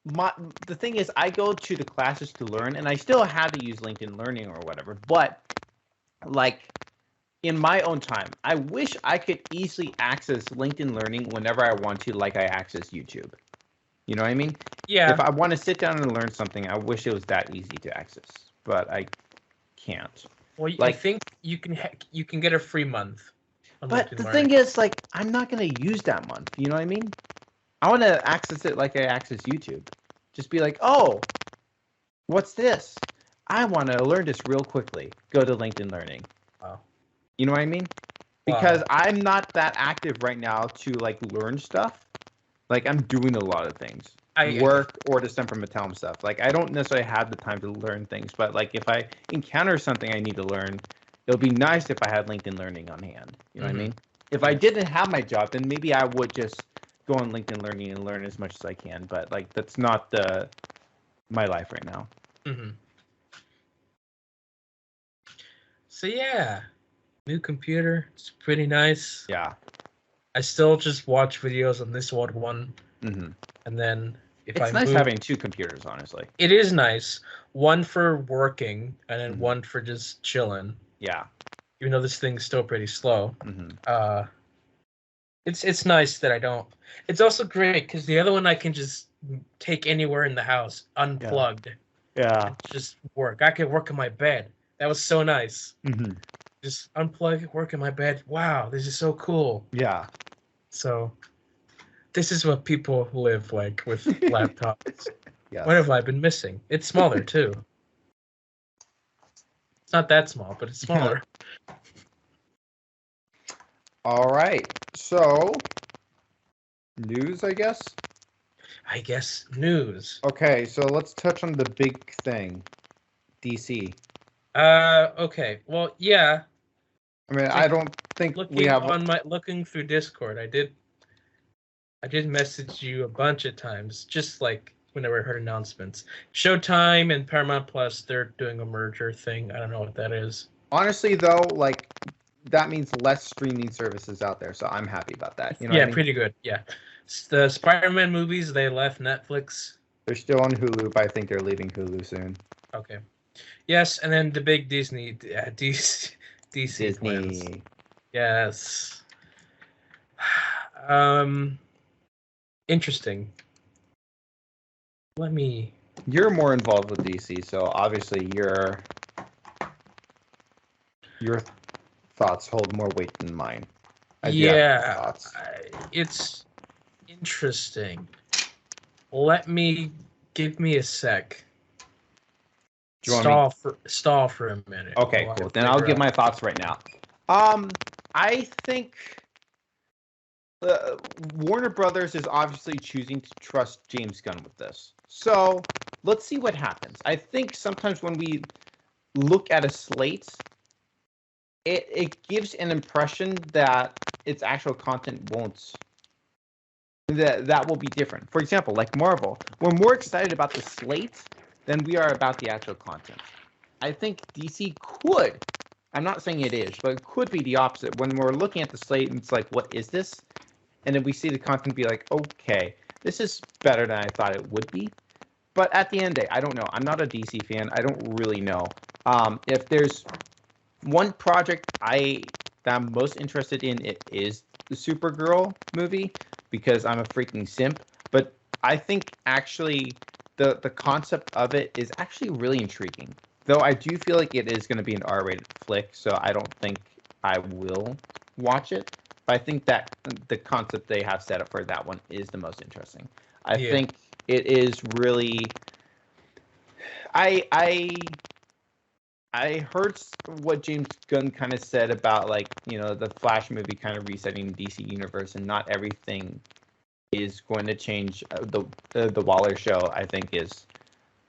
the thing is, I go to the classes to learn, and I still had to use LinkedIn Learning or whatever. But like in my own time, I wish I could easily access LinkedIn Learning whenever I want to, like I access YouTube. You know what I mean? yeah. If I want to sit down and learn something, I wish it was that easy to access, but I can't. Well, I Like, think you can get a free month. On but LinkedIn the Learning. thing is, like, I'm not gonna use that month. You know what I mean? I want to access it like I access YouTube. Just be like, oh, what's this? I want to learn this real quickly. Go to LinkedIn Learning. Wow. You know what I mean? Because I'm not that active right now to like learn stuff. Like I'm doing a lot of things, work or to stem from Mattelum stuff. Like I don't necessarily have the time to learn things, but like if I encounter something I need to learn, it would be nice if I had LinkedIn Learning on hand. You know what I mean? If I didn't have my job, then maybe I would just go on LinkedIn Learning and learn as much as I can. But like that's not my life right now. Mm-hmm. So yeah, new computer. It's pretty nice. Yeah. I still just watch videos on this old one, Mm-hmm. and then if It's I nice move, having two computers, honestly. it is nice. One for working, and then Mhm. one for just chilling. Yeah. Even though this thing's still pretty slow. Mm-hmm. It's nice that I don't. It's also great because the other one I can just take anywhere in the house, unplugged, Yeah. and just work. I could work in my bed. That was so nice. Mm-hmm. Just unplug, work in my bed. Wow, this is so cool. Yeah. So, this is what people live like with laptops. Yes. What have I been missing? It's smaller too. It's not that small, but it's smaller. All right. So, news, I guess. I guess news. Okay, so let's touch on the big thing, DC. Okay. Well, yeah. I mean, I don't think we have. Looking through Discord, I did message you a bunch of times, just like whenever I heard announcements. Showtime and Paramount Plus, they're doing a merger thing. I don't know what that is. Honestly, though, like that means less streaming services out there, so I'm happy about that. You know what I mean? Pretty good. Yeah. The Spider-Man movies, they left Netflix. They're still on Hulu, but I think they're leaving Hulu soon. Okay. Yes, and then the big Disney DC plans. Disney. Yes. Interesting. You're more involved with DC, so obviously your thoughts hold more weight than mine. It's interesting. Give me a sec. Stall for a minute. Okay, cool. Then I'll give my thoughts right now. I think Warner Brothers is obviously choosing to trust James Gunn with this. So let's see what happens. I think sometimes when we look at a slate, it gives an impression that its actual content won't. That will be different. For example, like Marvel, we're more excited about the slate than we are about the actual content. I think DC could. I'm not saying it is, but it could be the opposite. When we're looking at the slate, and it's like, what is this? And then we see the content be like, okay, this is better than I thought it would be. But at the end of the day, I don't know. I'm not a DC fan. I don't really know. If there's one project that I'm most interested in, it is the Supergirl movie, because I'm a freaking simp. But I think actually the concept of it is actually really intriguing. Though I do feel like it is going to be an R-rated flick, so I don't think I will watch it. But I think that the concept they have set up for that one is the most interesting. I think it is really. I heard what James Gunn kind of said about, like, the Flash movie kind of resetting the DC universe, and not everything is going to change. The Waller show, I think, is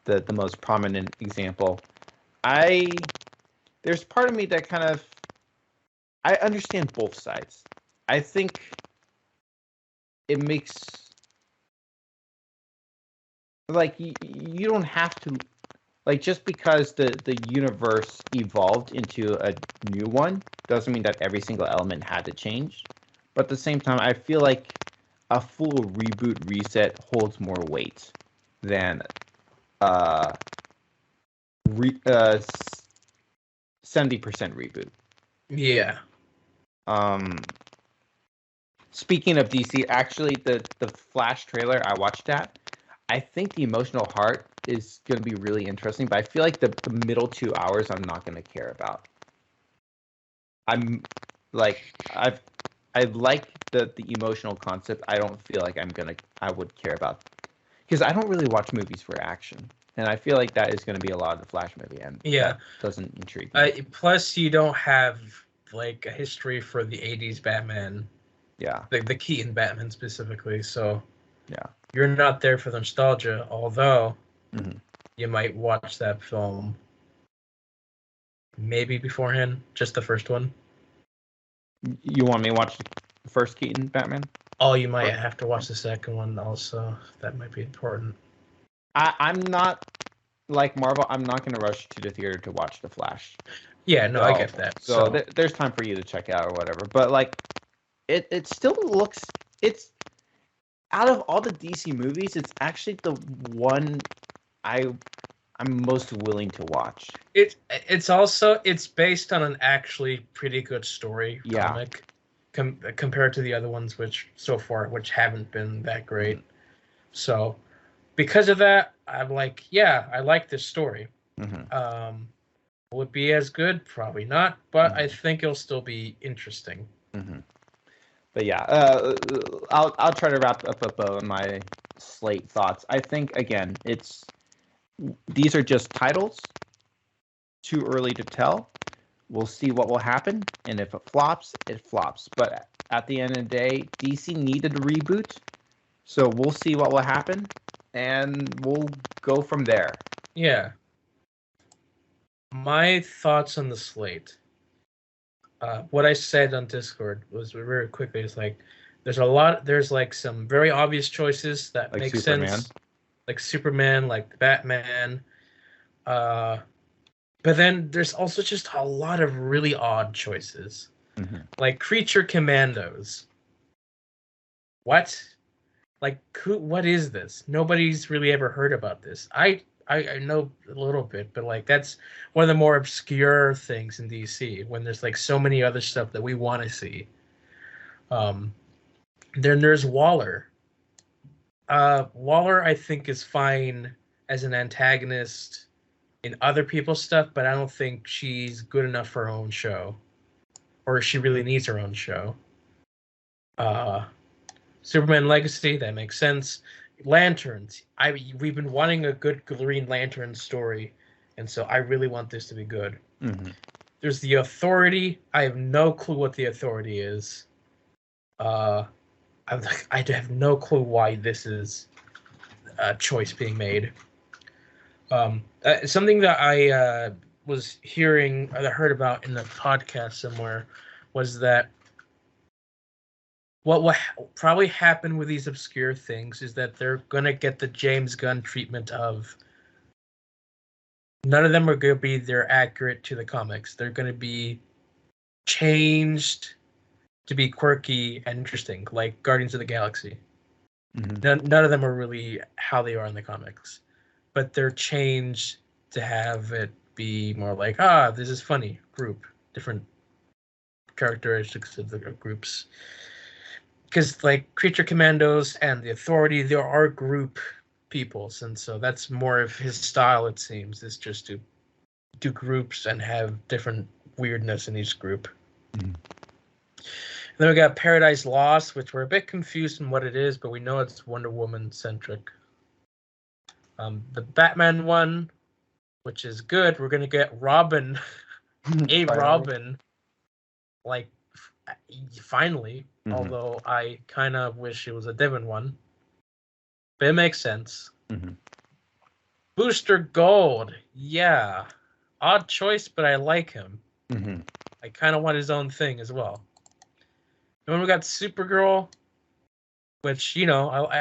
the most prominent example. There's part of me that kind of, I understand both sides. I think it makes, like, you don't have to, like, just because the universe evolved into a new one doesn't mean that every single element had to change. But at the same time, I feel like a full reboot reset holds more weight than 70% reboot. Yeah. Speaking of DC, actually, the Flash trailer I watched that, I think the emotional heart is going to be really interesting, but I feel like the middle 2 hours I'm not going to care about. I'm like I like the emotional concept. I don't feel like I would care about, because I don't really watch movies for action, and I feel like that is going to be a lot of the Flash movie, and Yeah, that doesn't intrigue me. plus you don't have like a history for the 80s Batman, Yeah, the Keaton Batman specifically, so yeah. you're not there for the nostalgia, although Mhm. you might watch that film maybe beforehand, just the first one. You want me to watch the first Keaton Batman? Oh, you might have to watch the second one also. That might be important. I'm not like Marvel. I'm not going to rush to the theater to watch The Flash. Yeah, no, I get that. So there's time for you to check it out or whatever. But like, it still looks, it's out of all the DC movies, it's actually the one I'm most willing to watch. It's based on an actually pretty good story comic compared to the other ones which haven't been that great. Mm-hmm. So because of that, I'm like, yeah, I like this story. Mm-hmm. Will it be as good? Probably not, but I think it'll still be interesting. Mm-hmm. But yeah, I'll try to wrap up my slate thoughts. I think again, these are just titles. Too early to tell. We'll see what will happen, and if it flops, it flops. But at the end of the day, DC needed a reboot, so we'll see what will happen, and we'll go from there. Yeah. My thoughts on the slate. What I said on Discord was very quickly. It's like there's like some very obvious choices that like make Superman. sense, like Superman, like Batman. But then there's also just a lot of really odd choices, like Creature Commandos. What? Like, what is this? Nobody's really ever heard about this. I know a little bit, but like that's one of the more obscure things in DC when there's like so many other stuff that we want to see. Then there's Waller. Waller, I think, is fine as an antagonist in other people's stuff, but I don't think she's good enough for her own show, or she really needs her own show. Superman Legacy, that makes sense. Lanterns, we've been wanting a good Green Lantern story, and so I really want this to be good. Mm-hmm. There's the Authority. I have no clue what the Authority is. I have no clue why this is a choice being made. Something that I was hearing, I heard about in the podcast somewhere, was that what will probably happen with these obscure things is that they're going to get the James Gunn treatment of none of them are going to be they're accurate to the comics. They're going to be changed to be quirky and interesting, like Guardians of the Galaxy. Mm-hmm. None of them are really how they are in the comics, but they're changed to have it be more like, this is funny, different characteristics of the groups. Because like Creature Commandos and the Authority, there are group peoples, and so that's more of his style. It seems is just to do groups and have different weirdness in each group. Mm-hmm. And then we got Paradise Lost, which we're a bit confused in what it is, but we know it's Wonder Woman centric. The Batman one, which is good. We're gonna get Robin, Robin, like finally. Mm-hmm. Although I kind of wish it was a different one, but it makes sense. Mm-hmm. Booster Gold, yeah, odd choice, but I like him. Mm-hmm. I kind of want his own thing as well. And then we got Supergirl, which it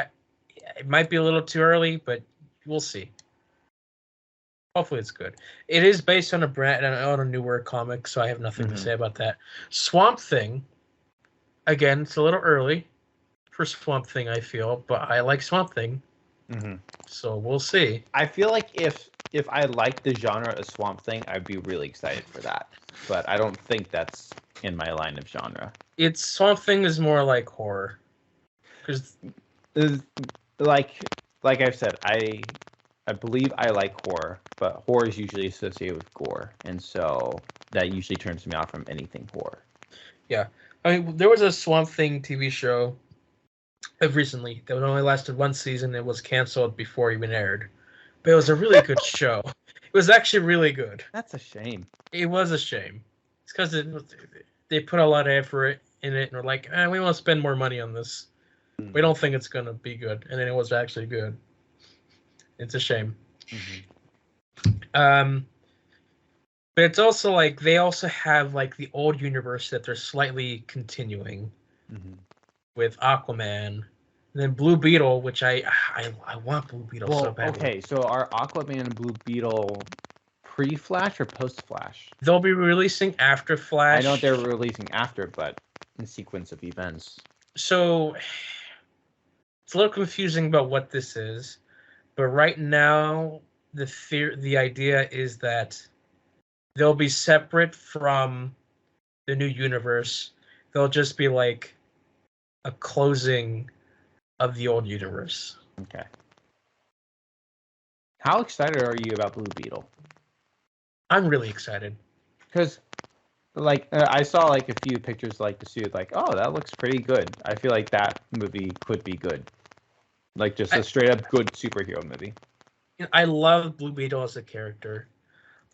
might be a little too early, but we'll see. Hopefully it's good. It is based on a newer comic, so I have nothing to say about that. Swamp Thing. Again, it's a little early for Swamp Thing, I feel, but I like Swamp Thing, so we'll see. I feel like if I like the genre of Swamp Thing, I'd be really excited for that. But I don't think that's in my line of genre. It's Swamp Thing is more like horror, because like I've said, I believe I like horror, but horror is usually associated with gore, and so that usually turns me off from anything horror. Yeah, I mean, there was a Swamp Thing TV show recently that only lasted one season. It was canceled before it even aired, but it was a really good show. It was actually really good. That's a shame. It was a shame. It's because they put a lot of effort in it, and we're like, we want to spend more money on this. We don't think it's gonna be good, and then it was actually good. It's a shame. But it's also like they also have like the old universe that they're slightly continuing with Aquaman, and then Blue Beetle, which I want Blue Beetle so badly. Okay, so are Aquaman and Blue Beetle pre-Flash or post-Flash? They'll be releasing after Flash. I know they're releasing after, but in sequence of events. So it's a little confusing about what this is, but right now the idea is that they'll be separate from the new universe. They'll just be like a closing of the old universe. Okay. How excited are you about Blue Beetle? I'm really excited. Because, like, I saw like a few pictures like the suit, like, oh, that looks pretty good. I feel like that movie could be good. Like, just a straight up good superhero movie. I love Blue Beetle as a character.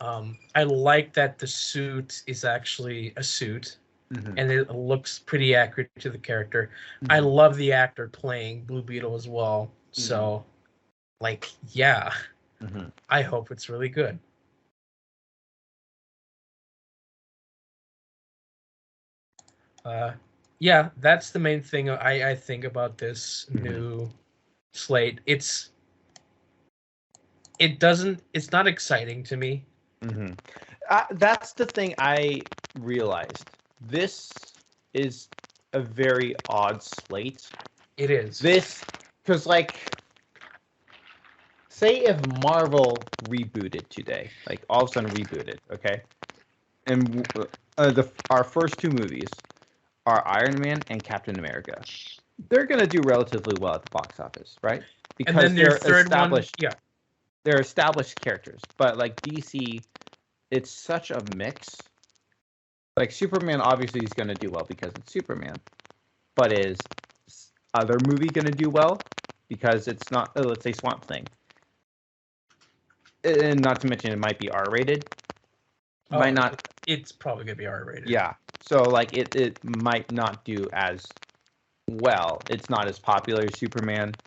I like that the suit is actually a suit, and it looks pretty accurate to the character. I love the actor playing Blue Beetle as well. So, like, yeah, I hope it's really good. Yeah, that's the main thing I think about this new slate. It's not exciting to me. That's the thing I realized. This is a very odd slate. It is. Because, like, say if Marvel rebooted today, like all of a sudden rebooted, okay? And our first two movies are Iron Man and Captain America. They're going to do relatively well at the box office, right? Because they're established. Yeah. They're established characters, but like DC, it's such a mix. Like Superman obviously is going to do well because it's Superman, but is other movie going to do well because it's not, let's say, Swamp Thing, and not to mention it might be R-rated. Might not. It's probably going to be R-rated. Yeah, so like it might not do as well. It's not as popular as Superman,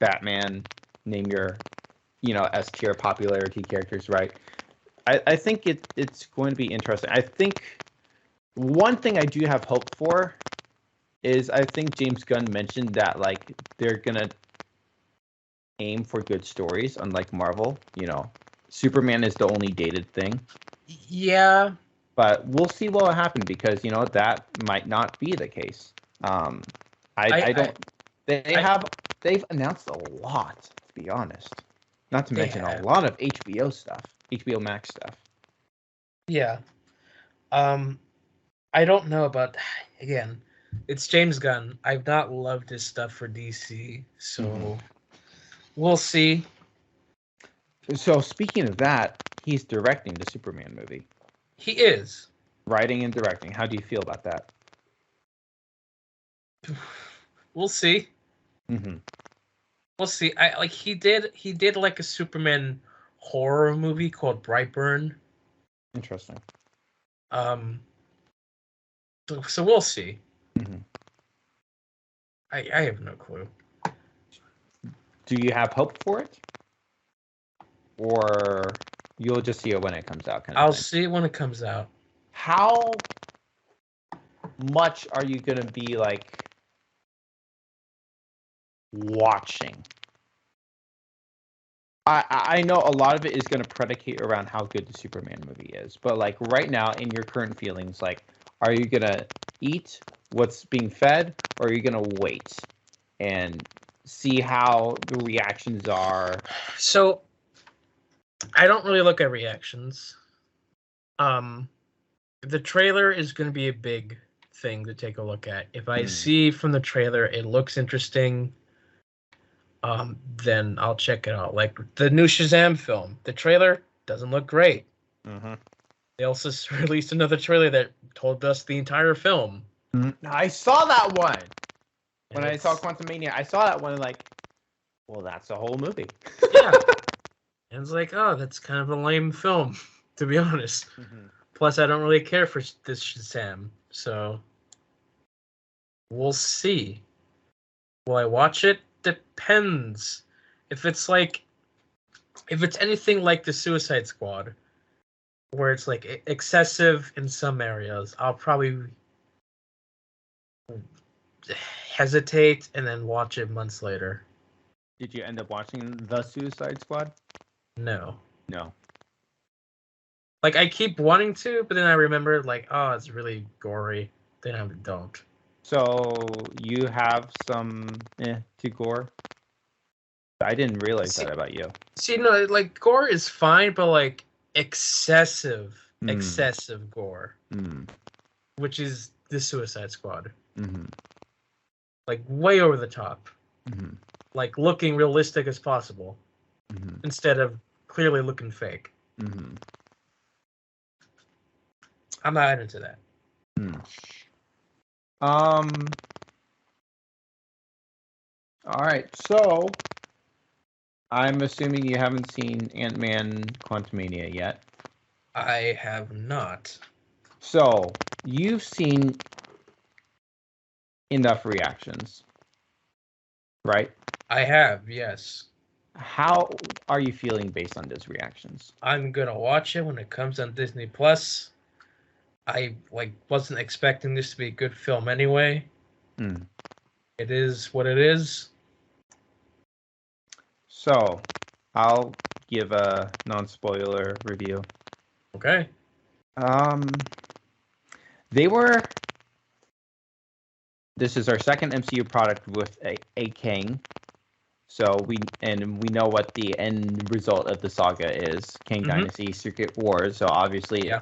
Batman. Name your S tier popularity characters, right? I think it's going to be interesting. I think one thing I do have hope for is I think James Gunn mentioned that like they're gonna aim for good stories, unlike Marvel. Superman is the only dated thing. Yeah. But we'll see what will happen because that might not be the case. They've announced a lot, to be honest. Not to mention a lot of HBO stuff, HBO Max stuff. Yeah. I don't know about, again, it's James Gunn. I've not loved his stuff for DC, so we'll see. So speaking of that, he's directing the Superman movie. He is. Writing and directing. How do you feel about that? We'll see. We'll see. He did like a Superman horror movie called Brightburn. Interesting. So we'll see. I have no clue. Do you have hope for it? Or you'll just see it when it comes out? I'll see it when it comes out. How much are you going to be like watching? I know a lot of it is going to predicate around how good the Superman movie is, but like right now in your current feelings, like, are you going to eat what's being fed or are you going to wait? and see how the reactions are. So I don't really look at reactions. The trailer is going to be a big thing to take a look at. If I see from the trailer it looks interesting, then I'll check it out. Like the new Shazam film, the trailer doesn't look great. Mm-hmm. They also released another trailer that told us the entire film. I saw that one. And When I saw Quantumania, I saw that one and like, well, that's the whole movie. Yeah. And it's like, oh, that's kind of a lame film, to be honest. Mm-hmm. Plus, I don't really care for this Shazam, so we'll see. Will I watch it? Depends. If it's anything like the Suicide Squad, where it's like excessive in some areas, I'll probably hesitate and then watch it months later. Did you end up watching The Suicide Squad? No. Like, I keep wanting to, but then I remember, like, oh, it's really gory. Then I don't. So you have some to gore? I didn't realize that about you. See, no, like, gore is fine, but, like, excessive gore, which is the Suicide Squad. Like, way over the top. Like, looking realistic as possible, instead of clearly looking fake. I'm not into that. All right, so I'm assuming you haven't seen Ant-Man Quantumania yet. I have not. So you've seen enough reactions, right? I have, yes. How are you feeling based on those reactions? I'm gonna watch it when it comes on Disney Plus. I wasn't expecting this to be a good film anyway. It is what it is. So I'll give a non-spoiler review. Okay. This is our second MCU product with a Kang. So we know what the end result of the saga is. Kang Dynasty, Secret Wars. So obviously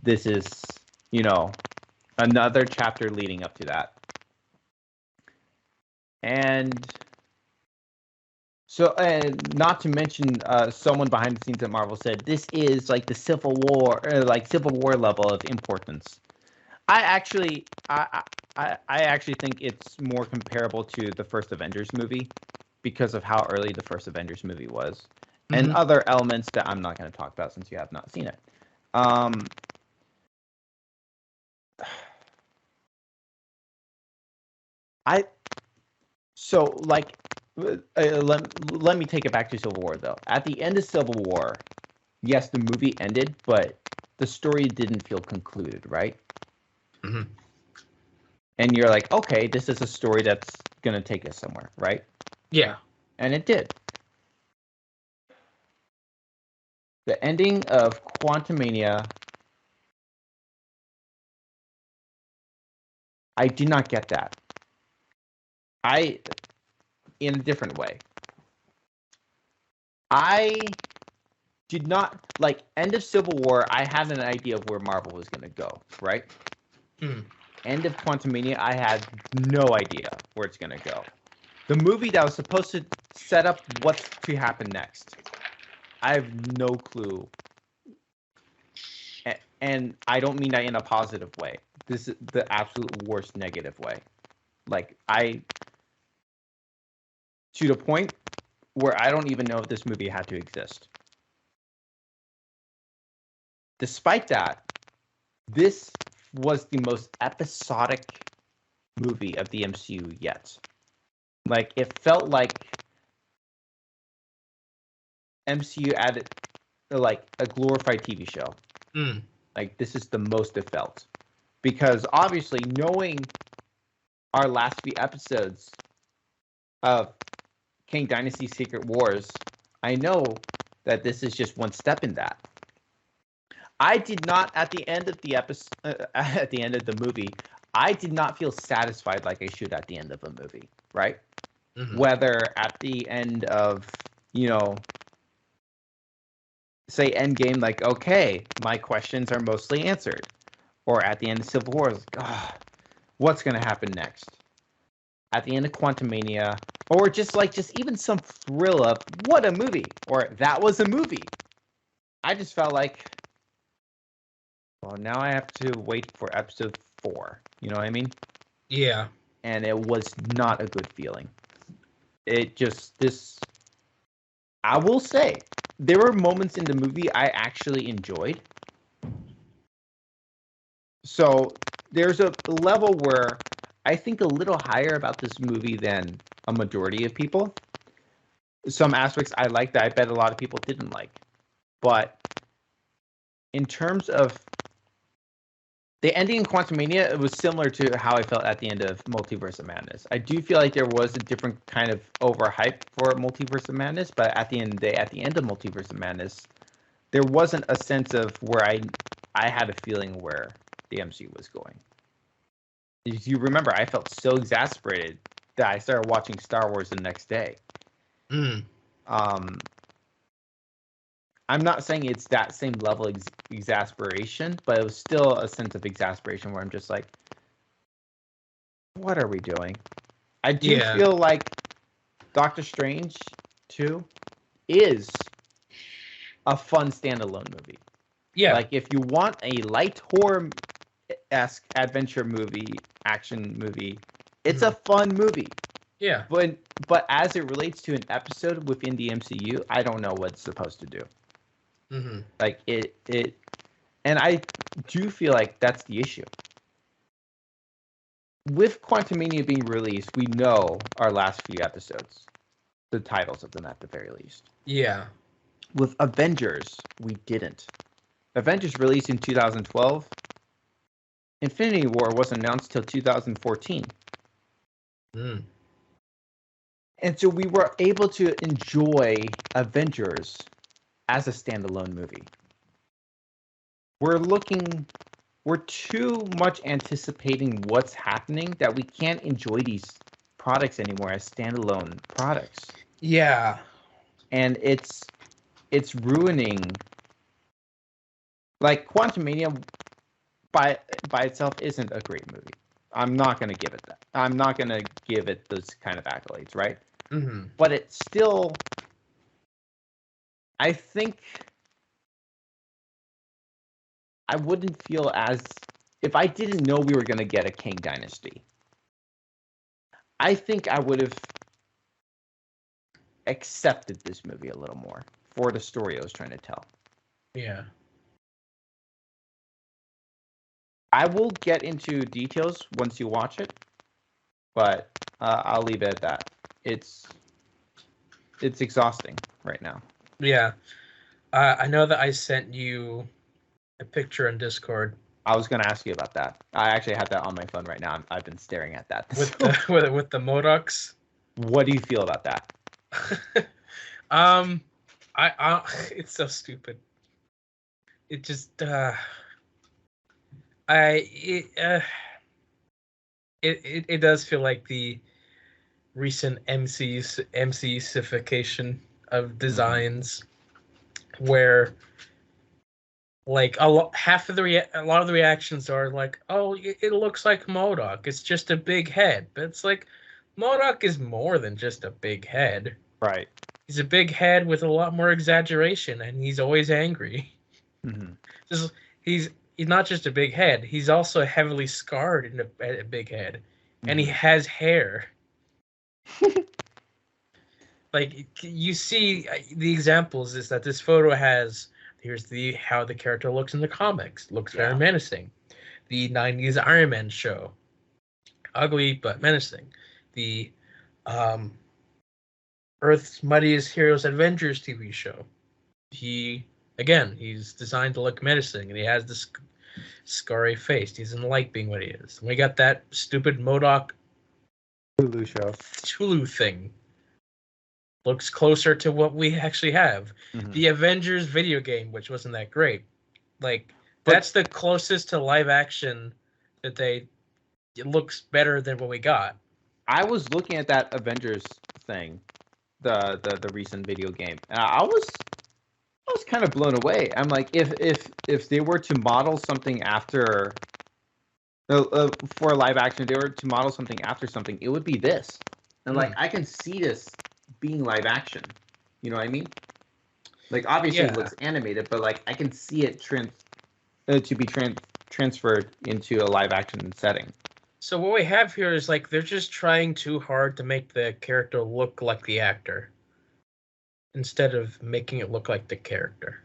this is, another chapter leading up to that. And so, not to mention, someone behind the scenes at Marvel said this is like the Civil War, Civil War level of importance. I actually think it's more comparable to the first Avengers movie because of how early the first Avengers movie was, and other elements that I'm not going to talk about since you have not seen it. Let me take it back to Civil War, though. At the end of Civil War, yes, the movie ended, but the story didn't feel concluded, right? And you're like, okay, this is a story that's going to take us somewhere, right? Yeah. And it did. The ending of Quantumania, I did not get that. In a different way. I did not, end of Civil War, I had an idea of where Marvel was going to go, right? End of Quantumania, I had no idea where it's going to go. The movie that was supposed to set up what's to happen next, I have no clue. And I don't mean that in a positive way. This is the absolute worst negative way. To the point where I don't even know if this movie had to exist. Despite that, this was the most episodic movie of the MCU yet. It felt like MCU added, a glorified TV show. This is the most it felt. Because obviously, knowing our last few episodes of Kang Dynasty Secret Wars, I know that this is just one step in that. I did not, at the end of the movie, I did not feel satisfied like I should at the end of a movie, right? Mhm. Whether at the end of, say Endgame, like, okay, my questions are mostly answered. Or at the end of Civil War, it's like, what's going to happen next? At the end of Quantumania, or just even some thrill of, what a movie, or that was a movie. I just felt like, well, now I have to wait for episode 4. You know what I mean? Yeah. And it was not a good feeling. I will say, there were moments in the movie I actually enjoyed. So there's a level where I think a little higher about this movie than a majority of people. Some aspects I liked that I bet a lot of people didn't like. But in terms of the ending in Quantumania, it was similar to how I felt at the end of Multiverse of Madness. I do feel like there was a different kind of overhype for Multiverse of Madness, but at the end of the day, at the end of Multiverse of Madness, there wasn't a sense of where I had a feeling where the MCU was going. If you remember, I felt so exasperated that I started watching Star Wars the next day. Mm. I'm not saying it's that same level of exasperation, but it was still a sense of exasperation where I'm just like, what are we doing? I do feel like Doctor Strange 2 is a fun standalone movie. Yeah. Like, if you want a light horror-esque adventure movie, action movie, it's a fun movie. Yeah. But as it relates to an episode within the MCU, I don't know what it's supposed to do. Mm-hmm. Like, and I do feel like that's the issue. With Quantumania being released, we know our last few episodes, the titles of them at the very least. Yeah. With Avengers, we didn't. Avengers released in 2012. Infinity War wasn't announced till 2014. Mm. And so we were able to enjoy Avengers as a standalone movie. We're too much anticipating what's happening that we can't enjoy these products anymore as standalone products. Yeah. And it's ruining. Like, Quantumania by itself isn't a great movie. I'm not going to give it that. I'm not going to give it those kind of accolades, right? Mm-hmm. But it's still, I think I wouldn't feel as if I didn't know we were going to get a Kang Dynasty. I think I would have accepted this movie a little more for the story I was trying to tell. Yeah. I will get into details once you watch it, but I'll leave it at that. It's exhausting right now. Yeah. I know that I sent you a picture in Discord. I was going to ask you about that. I actually have that on my phone right now. I've been staring at that. With the with the MODOKs. What do you feel about that? I it's so stupid. It just it does feel like the recent MCU-ification of designs, where like a lot of the reactions are like, oh, it looks like MODOK. It's just a big head, but it's like MODOK is more than just a big head. Right. He's a big head with a lot more exaggeration, and he's always angry. Mm-hmm. He's not just a big head. He's also heavily scarred in a big head, and he has hair. Like, you see, the examples is that this photo has, here's how the character looks in the comics. Looks very menacing. The 90s Iron Man show, ugly but menacing. The Earth's Mightiest Heroes Avengers TV show. He's designed to look menacing, and he has this scarry face. He doesn't like being what he is. And we got that stupid MODOK Hulu show. Hulu thing. Looks closer to what we actually have. Mm-hmm. The Avengers video game, which wasn't that great. Like, that's the closest to live action that they it looks better than what we got. I was looking at that Avengers thing, the recent video game, and I was kind of blown away. I'm like, if they were to model something after for live action, if they were to model something after something, it would be this. And like, I can see this being live action. You know what I mean? Like, obviously it looks animated, but like I can see it transferred into a live action setting. So what we have here is like they're just trying too hard to make the character look like the actor instead of making it look like the character.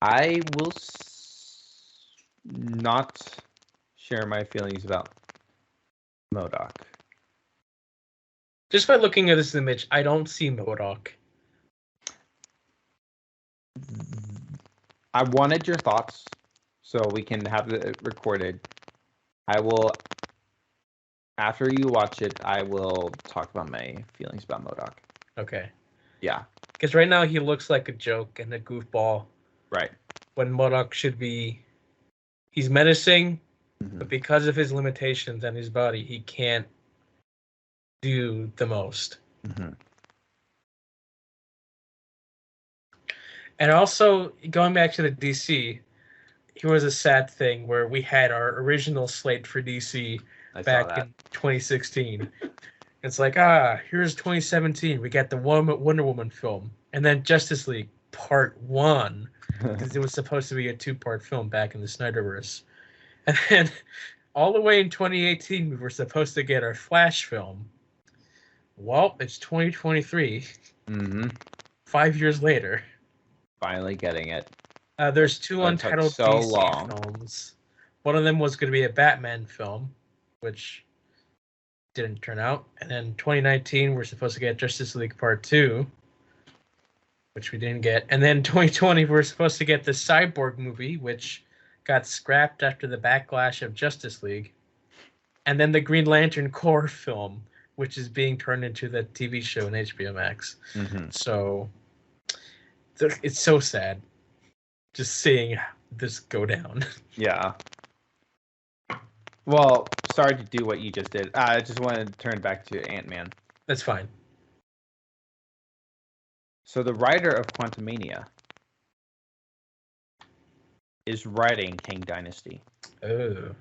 I will not share my feelings about MODOK. Just by looking at this image, I don't see MODOK. I wanted your thoughts so we can have it recorded. I will, after you watch it, I will talk about my feelings about MODOK. Okay. Yeah. Because right now he looks like a joke and a goofball. Right. When MODOK should be, he's menacing, but because of his limitations and his body, he can't do the most. And also, going back to the DC, here was a sad thing where we had our original slate for DC back in 2016. It's like, here's 2017. We got the Wonder Woman film. And then Justice League Part 1, because it was supposed to be a 2-part film back in the Snyderverse. And then all the way in 2018, we were supposed to get our Flash film. Well, it's 2023. 5 years later. Finally getting it. There's 2 untitled DC films. One of them was going to be a Batman film, which didn't turn out. And then 2019, we're supposed to get Justice League Part 2, which we didn't get. And then 2020, we're supposed to get the Cyborg movie, which got scrapped after the backlash of Justice League. And then the Green Lantern Corps film, which is being turned into the TV show in HBO Max. So it's so sad just seeing this go down. Yeah. Well, sorry to do what you just did. I just wanted to turn back to Ant-Man. That's fine. So the writer of Quantumania is writing Kang Dynasty. Oh.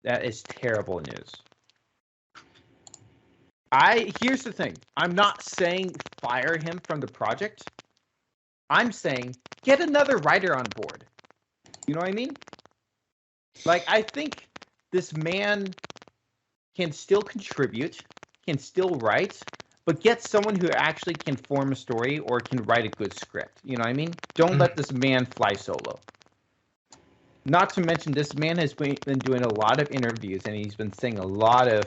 That is terrible news. Here's the thing. I'm not saying fire him from the project. I'm saying get another writer on board. You know what I mean? Like, I think this man can still contribute, can still write, but get someone who actually can form a story or can write a good script. You know what I mean? Don't let this man fly solo. Not to mention, this man has been doing a lot of interviews, and he's been saying a lot of,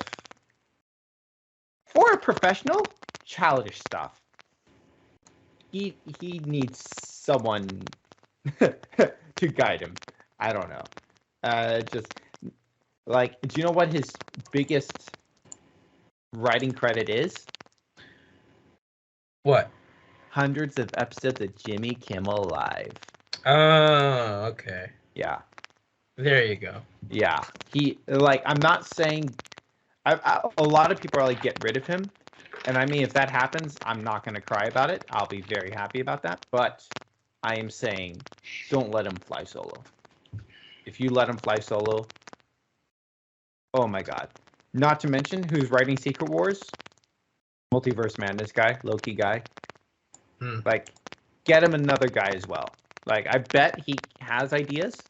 for a professional, childish stuff. He needs someone to guide him. I don't know. Just like, do you know what his biggest writing credit is? What? Hundreds of episodes of Jimmy Kimmel Live. Oh, okay. Yeah. There you go. Yeah. I'm not saying, a lot of people are like, get rid of him. And I mean, if that happens, I'm not going to cry about it. I'll be very happy about that. But I am saying, don't let him fly solo. If you let him fly solo, oh my God. Not to mention, who's writing Secret Wars? Multiverse Madness guy, Loki guy. Like, get him another guy as well. Like, I bet he has ideas.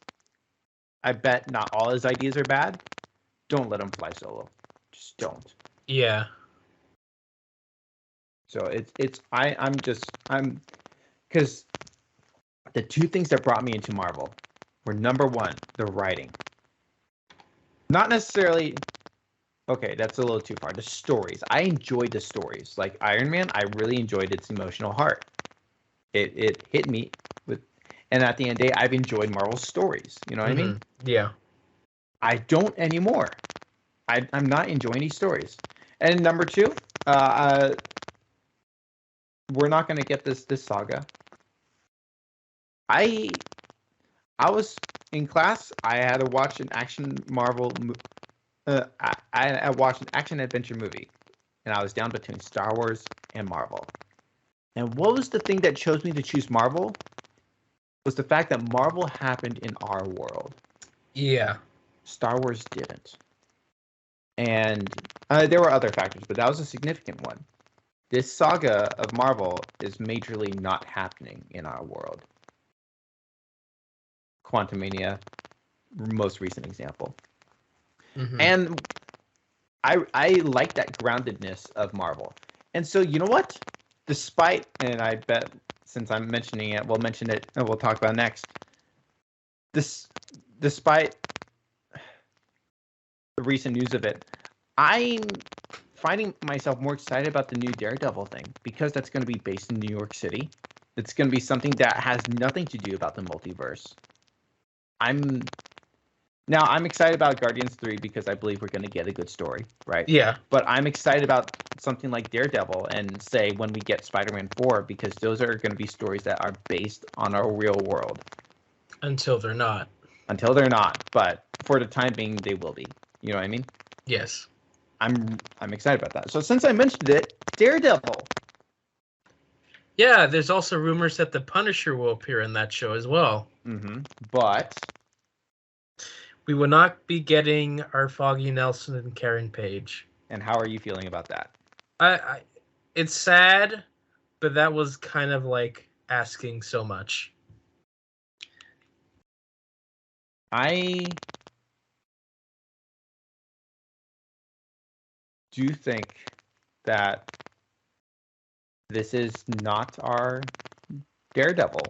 I bet not all his ideas are bad. Don't let him fly solo. Just don't. Yeah. So I'm because the 2 things that brought me into Marvel were, number 1, the writing. Not necessarily, okay, that's a little too far. The stories. I enjoyed the stories. Like Iron Man, I really enjoyed its emotional heart. It hit me with, and at the end of the day, I've enjoyed Marvel's stories. You know what I mean? Yeah. I don't anymore. I'm not enjoying these stories. And number 2, we're not going to get this saga. I was in class, I had to watch an action I watched an action adventure movie, and I was down between Star Wars and Marvel. And what was the thing that chose me to choose Marvel? Was the fact that Marvel happened in our world. Yeah. Star Wars didn't. And there were other factors, but that was a significant one. This saga of Marvel is majorly not happening in our world. Quantumania, most recent example. Mm-hmm. And I like that groundedness of Marvel. And so, you know what? Despite, and I bet since I'm mentioning it, we'll mention it and we'll talk about it next. Despite the recent news of it, I'm finding myself more excited about the new Daredevil thing because that's going to be based in New York City. It's going to be something that has nothing to do about the multiverse. I'm excited about Guardians 3 because I believe we're going to get a good story, right? Yeah. But I'm excited about something like Daredevil and say when we get Spider-Man 4 because those are going to be stories that are based on our real world. Until they're not. Until they're not, but for the time being, they will be. You know what I mean? Yes. I'm excited about that. So since I mentioned it, Daredevil. Yeah, there's also rumors that the Punisher will appear in that show as well. Mm-hmm. But we will not be getting our Foggy Nelson and Karen Page. And how are you feeling about that? I it's sad, but that was kind of like asking so much. I do think that this is not our Daredevil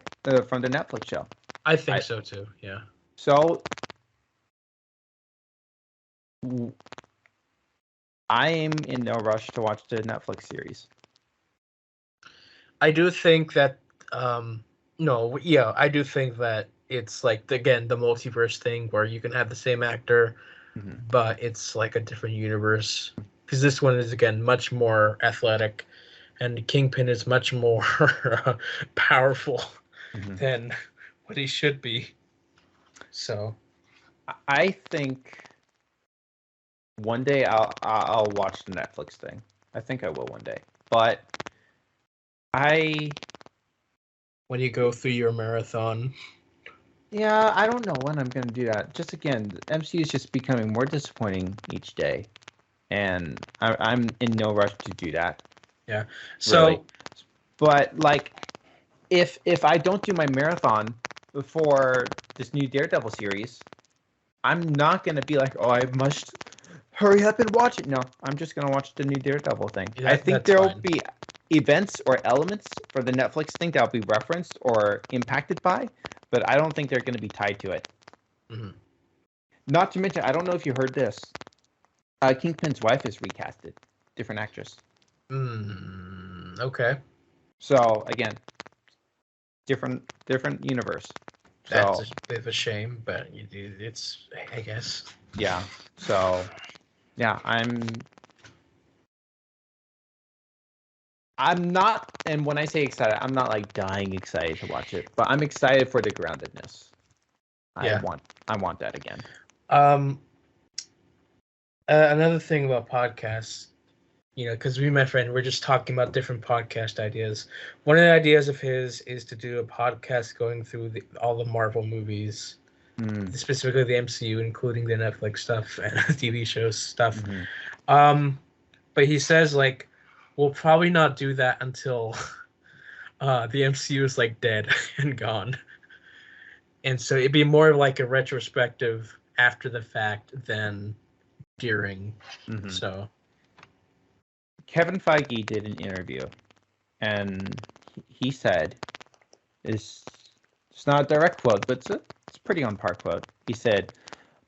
from the Netflix show. I think so too, yeah. So I am in no rush to watch the Netflix series. I do think that I do think that it's like again the multiverse thing where you can have the same actor, but it's like a different universe. Because this one is again much more athletic, and Kingpin is much more powerful than what he should be. So, I think one day I'll watch the Netflix thing. I think I will one day, but when you go through your marathon. Yeah, I don't know when I'm going to do that. Just again, the MCU is just becoming more disappointing each day, and I'm in no rush to do that. Yeah. So, really. But like, if I don't do my marathon before this new Daredevil series, I'm not going to be like, oh, I must hurry up and watch it. No, I'm just going to watch the new Daredevil thing. Yeah, I think there will be events or elements for the Netflix thing that will be referenced or impacted by, but I don't think they're going to be tied to it. Mm-hmm. Not to mention, I don't know if you heard this. Kingpin's wife is recasted, different actress. Okay. So again, different universe. That's a bit of a shame, but it's, I guess. Yeah. So, yeah, I'm not, and when I say excited, I'm not like dying excited to watch it, but I'm excited for the groundedness. Yeah. I want that again. Another thing about podcasts, because me and my friend, we're just talking about different podcast ideas. One of the ideas of his is to do a podcast going through all the Marvel movies, specifically the MCU, including the Netflix stuff and TV shows stuff. But he says, like, we'll probably not do that until the MCU is, like, dead and gone. And so it'd be more like a retrospective after the fact than during. So Kevin Feige did an interview, and he said, it's not a direct quote, but it's pretty on par quote. He said,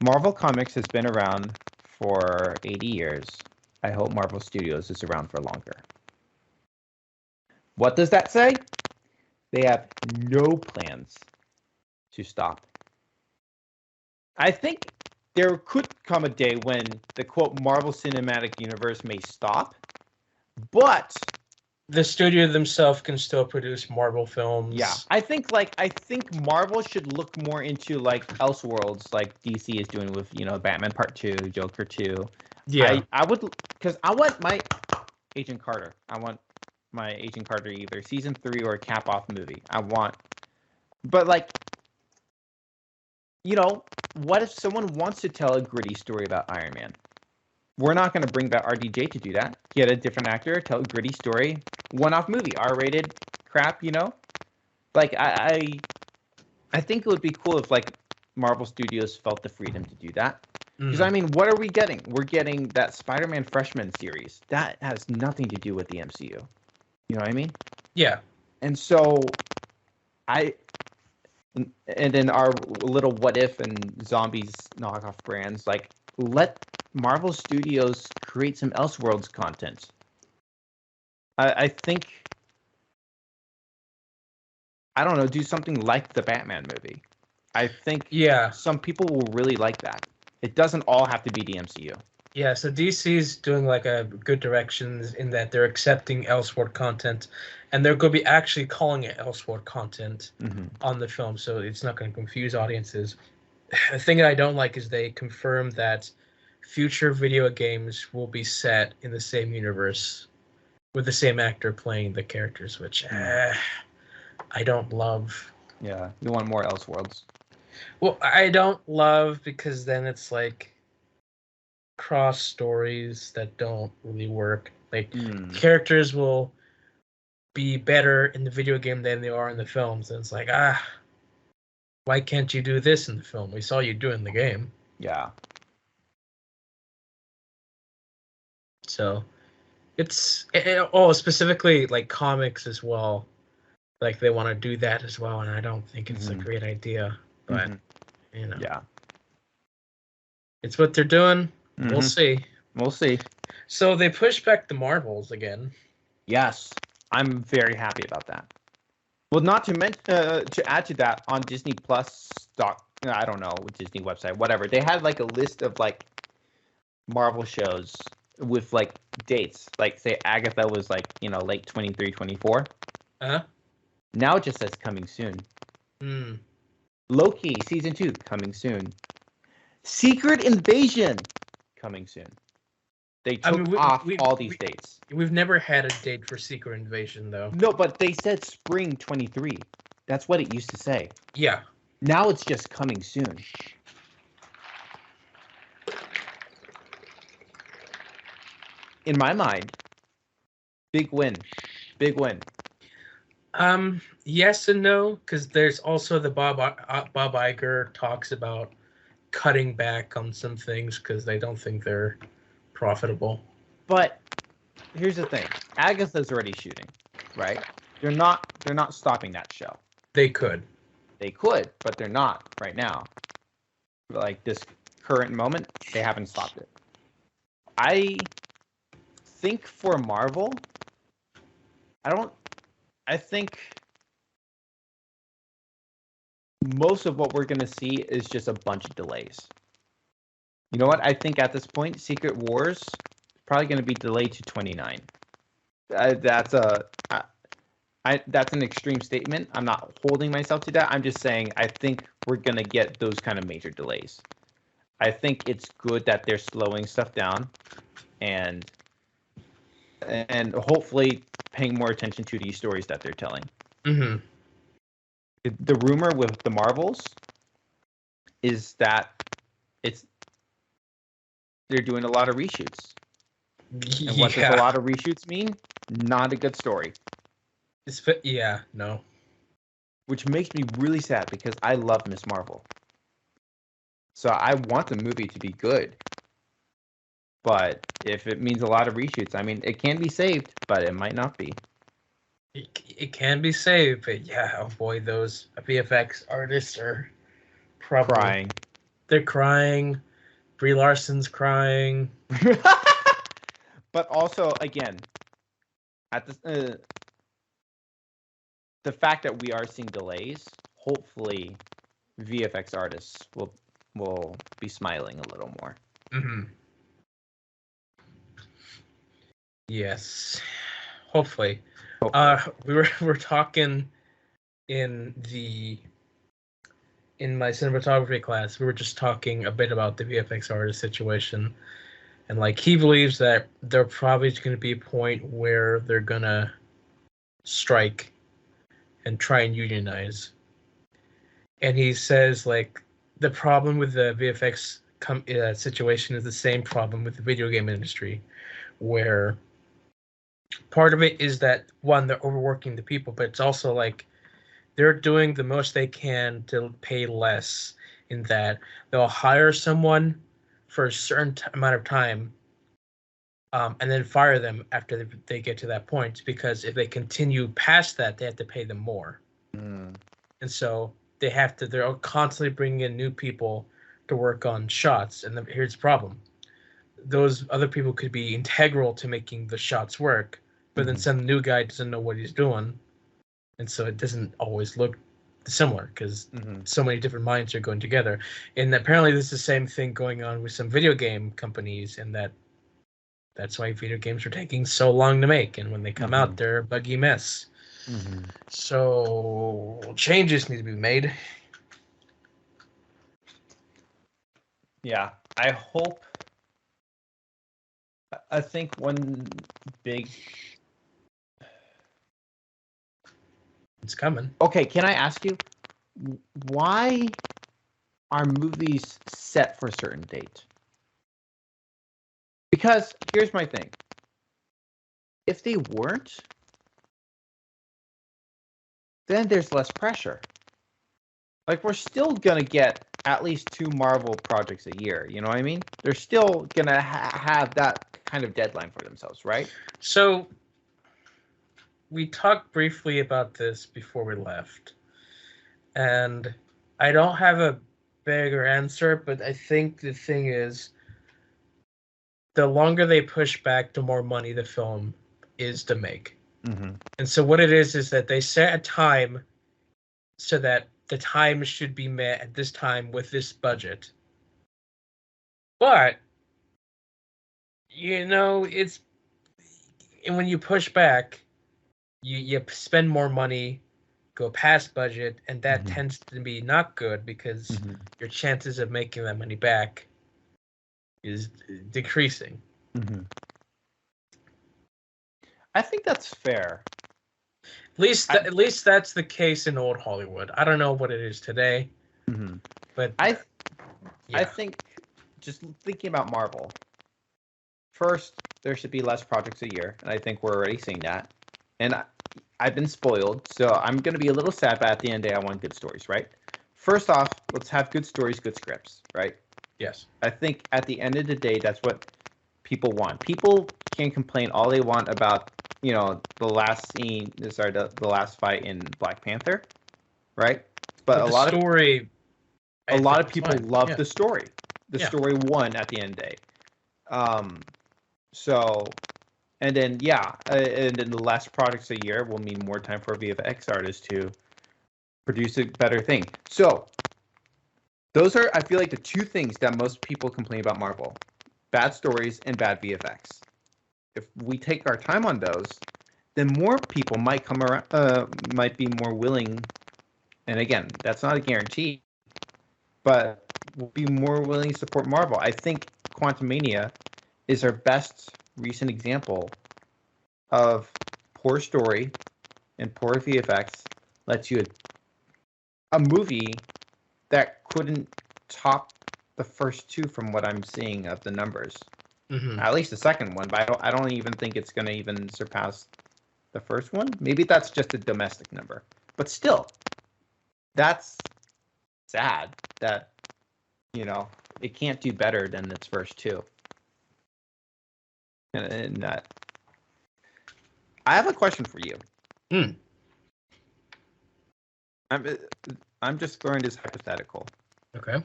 Marvel Comics has been around for 80 years. I hope Marvel Studios is around for longer. What does that say? They have no plans to stop. I think there could come a day when the quote Marvel Cinematic Universe may stop, but the studio themselves can still produce Marvel films. Yeah, I think Marvel should look more into like Elseworlds, like DC is doing with Batman Part 2, Joker 2. Yeah. I would, because I want my Agent Carter. I want my Agent Carter either season 3 or a cap off movie. But like, what if someone wants to tell a gritty story about Iron Man? We're not going to bring back RDJ to do that. Get a different actor, tell a gritty story, one-off movie, R-rated crap, Like I think it would be cool if like Marvel Studios felt the freedom to do that. Because I mean, what are we getting? We're getting that Spider-Man Freshman series. That has nothing to do with the MCU. You know what I mean? Yeah. And so and then our little What If and Zombies knockoff brands, like, let Marvel Studios create some Elseworlds content. I think, I don't know, do something like the Batman movie. I think some people will really like that. It doesn't all have to be the MCU. Yeah, so DC's doing like a good directions in that they're accepting Elseworld content, and they're going to be actually calling it Elseworld content on the film, so it's not going to confuse audiences. The thing that I don't like is they confirmed that future video games will be set in the same universe with the same actor playing the characters, which I don't love. Yeah, you want more Elseworlds. Well, I don't love because then it's like cross stories that don't really work. Like characters will be better in the video game than they are in the films, and it's like, why can't you do this in the film? We saw you do it in the game. Yeah. So it's specifically like comics as well. Like they want to do that as well, and I don't think it's a great idea. But yeah, it's what they're doing. We'll see. We'll see. So they pushed back the Marvels again. Yes, I'm very happy about that. Well, not to mention, to add to that, on Disney Plus I don't know, Disney website, whatever, they had like a list of like Marvel shows with like dates. Like say Agatha was like, late 23, 24. Uh-huh. Now it just says coming soon. Loki season 2 coming soon. Secret Invasion coming soon. They took off all these dates. We've never had a date for Secret Invasion, though. No, but they said spring 23. That's what it used to say. Yeah. Now it's just coming soon. In my mind, big win. Big win. Yes and no, because there's also the Bob Iger talks about cutting back on some things because they don't think they're profitable. But here's the thing: Agatha's already shooting, right? They're not stopping that show. They could, but they're not right now. Like this current moment, they haven't stopped it. I think for Marvel, I think most of what we're going to see is just a bunch of delays. You know what? I think at this point, Secret Wars is probably going to be delayed to 29. That's an extreme statement. I'm not holding myself to that. I'm just saying I think we're going to get those kind of major delays. I think it's good that they're slowing stuff down and hopefully paying more attention to these stories that they're telling. Mm-hmm. The rumor with the Marvels is that they're doing a lot of reshoots. And what does a lot of reshoots mean? Not a good story. No. Which makes me really sad because I love Miss Marvel. So I want the movie to be good. But if it means a lot of reshoots, I mean, it can be saved, but it might not be. It can be saved, but oh boy, those VFX artists are probably crying. They're crying. Brie Larson's crying. But also, again, at the fact that we are seeing delays, hopefully, VFX artists will be smiling a little more. Mm-hmm. Yes, hopefully. we're talking in my cinematography class. We were just talking a bit about the VFX artist situation, and like he believes that there probably is going to be a point where they're gonna strike and try and unionize. And he says like the problem with the VFX situation is the same problem with the video game industry, where part of it is that one, they're overworking the people, but it's also like they're doing the most they can to pay less, in that they'll hire someone for a certain amount of time, and then fire them after they get to that point, because if they continue past that, they have to pay them more. And so they're constantly bringing in new people to work on shots. And here's the problem: those other people could be integral to making the shots work, but then some new guy doesn't know what he's doing, and so it doesn't always look similar because so many different minds are going together. And apparently there's the same thing going on with some video game companies, and that's why video games are taking so long to make, and when they come out, they're a buggy mess. So changes need to be made. Yeah, I think one big... It's coming. Okay, can I ask you, why are movies set for a certain date? Because here's my thing. If they weren't, then there's less pressure. Like, we're still going to get at least 2 Marvel projects a year, you know what I mean? They're still going to have that kind of deadline for themselves, right? So we talked briefly about this before we left, and I don't have a bigger answer, but I think the thing is, the longer they push back, the more money the film is to make. And so what it is that they set a time so that the time should be met at this time with this budget. But, it's... And when you push back, you spend more money, go past budget, and that tends to be not good, because your chances of making that money back is decreasing. I think that's fair. At least that's the case in old Hollywood. I don't know what it is today, but I think, just thinking about Marvel, first, there should be less projects a year, and I think we're already seeing that. And I've been spoiled, so I'm going to be a little sad, but at the end of the day, I want good stories, right? First off, let's have good stories, good scripts, right? Yes. I think at the end of the day, that's what people want. People can complain all they want about, the last scene, the last fight in Black Panther, right? But a lot of people love the story. The story won at the end of the day. So, and then and then the less projects a year will mean more time for a VFX artist to produce a better thing. So, those are, I feel like, the 2 things that most people complain about Marvel: bad stories and bad VFX. If we take our time on those, then more people might come around, might be more willing. And again, that's not a guarantee, but will be more willing to support Marvel. I think Quantumania is our best recent example of poor story and poor VFX lets you a movie that couldn't top the first 2 from what I'm seeing of the numbers. At least the second one, but I don't even think it's going to even surpass the first one. Maybe that's just a domestic number, but still, that's sad that it can't do better than its first 2. And I have a question for you. I'm just throwing this hypothetical. Okay.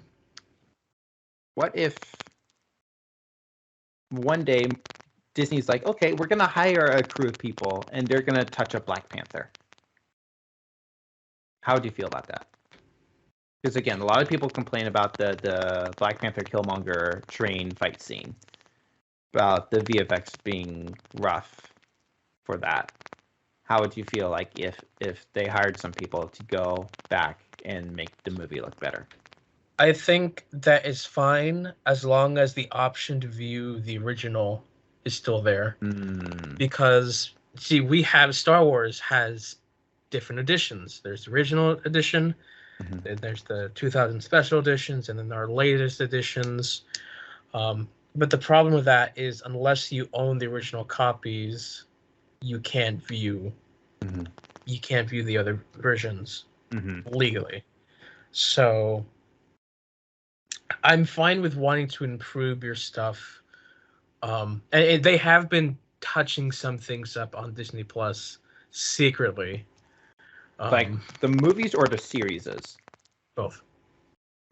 What if one day Disney's like, okay, we're going to hire a crew of people and they're going to touch up Black Panther? How do you feel about that? Because again, a lot of people complain about the Black Panther Killmonger train fight scene, about the VFX being rough for that. how would you feel like if they hired some people to go back and make the movie look better? I think that is fine as long as the option to view the original is still there. Because, see, we have Star Wars has different editions. There's the original edition, then there's the 2000 special editions, and then our latest editions. But the problem with that is unless you own the original copies, you can't view. You can't view the other versions legally. So I'm fine with wanting to improve your stuff. And they have been touching some things up on Disney Plus secretly. Like the movies or the series? Both.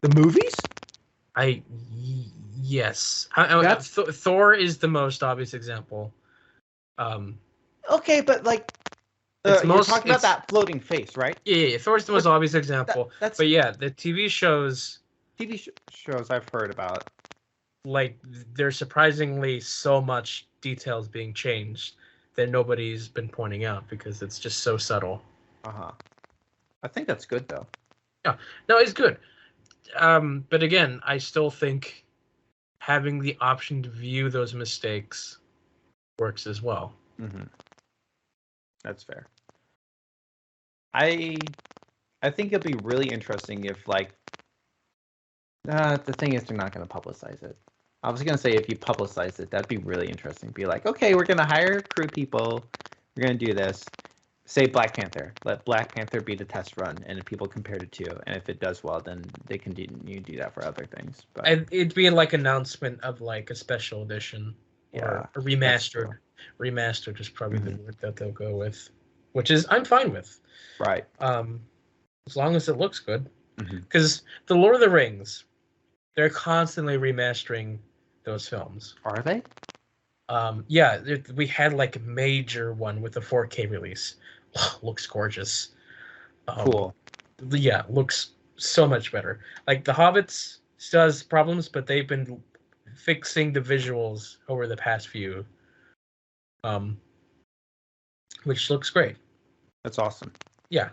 The movies? Yes. Thor is the most obvious example. Okay, but like you're talking about that floating face, right? Yeah, Thor's the most obvious example. But yeah, the TV shows I've heard about. Like, there's surprisingly so much details being changed that nobody's been pointing out because it's just so subtle. I think that's good though. Yeah, no, it's good. But again, I still think having the option to view those mistakes works as well. That's fair. I think it'll be really interesting if, like, the thing is they're not going to publicize it. I was going to say if you publicize it, that'd be really interesting. Be like, okay, we're going to hire crew people. We're going to do this. Say Black Panther. Let Black Panther be the test run, and if people compare it to, and if it does well, then they continue to do that for other things. But it'd be like announcement of like a special edition or a remastered. Remastered is probably the word that they'll go with, which is I'm fine with. Right. As long as it looks good, because the Lord of the Rings, they're constantly remastering those films. Are they? Yeah, we had like a major one with a 4K release. Looks gorgeous. Cool. Yeah, looks so much better. Like The Hobbits still has problems, but they've been fixing the visuals over the past few, which looks great. That's awesome. Yeah.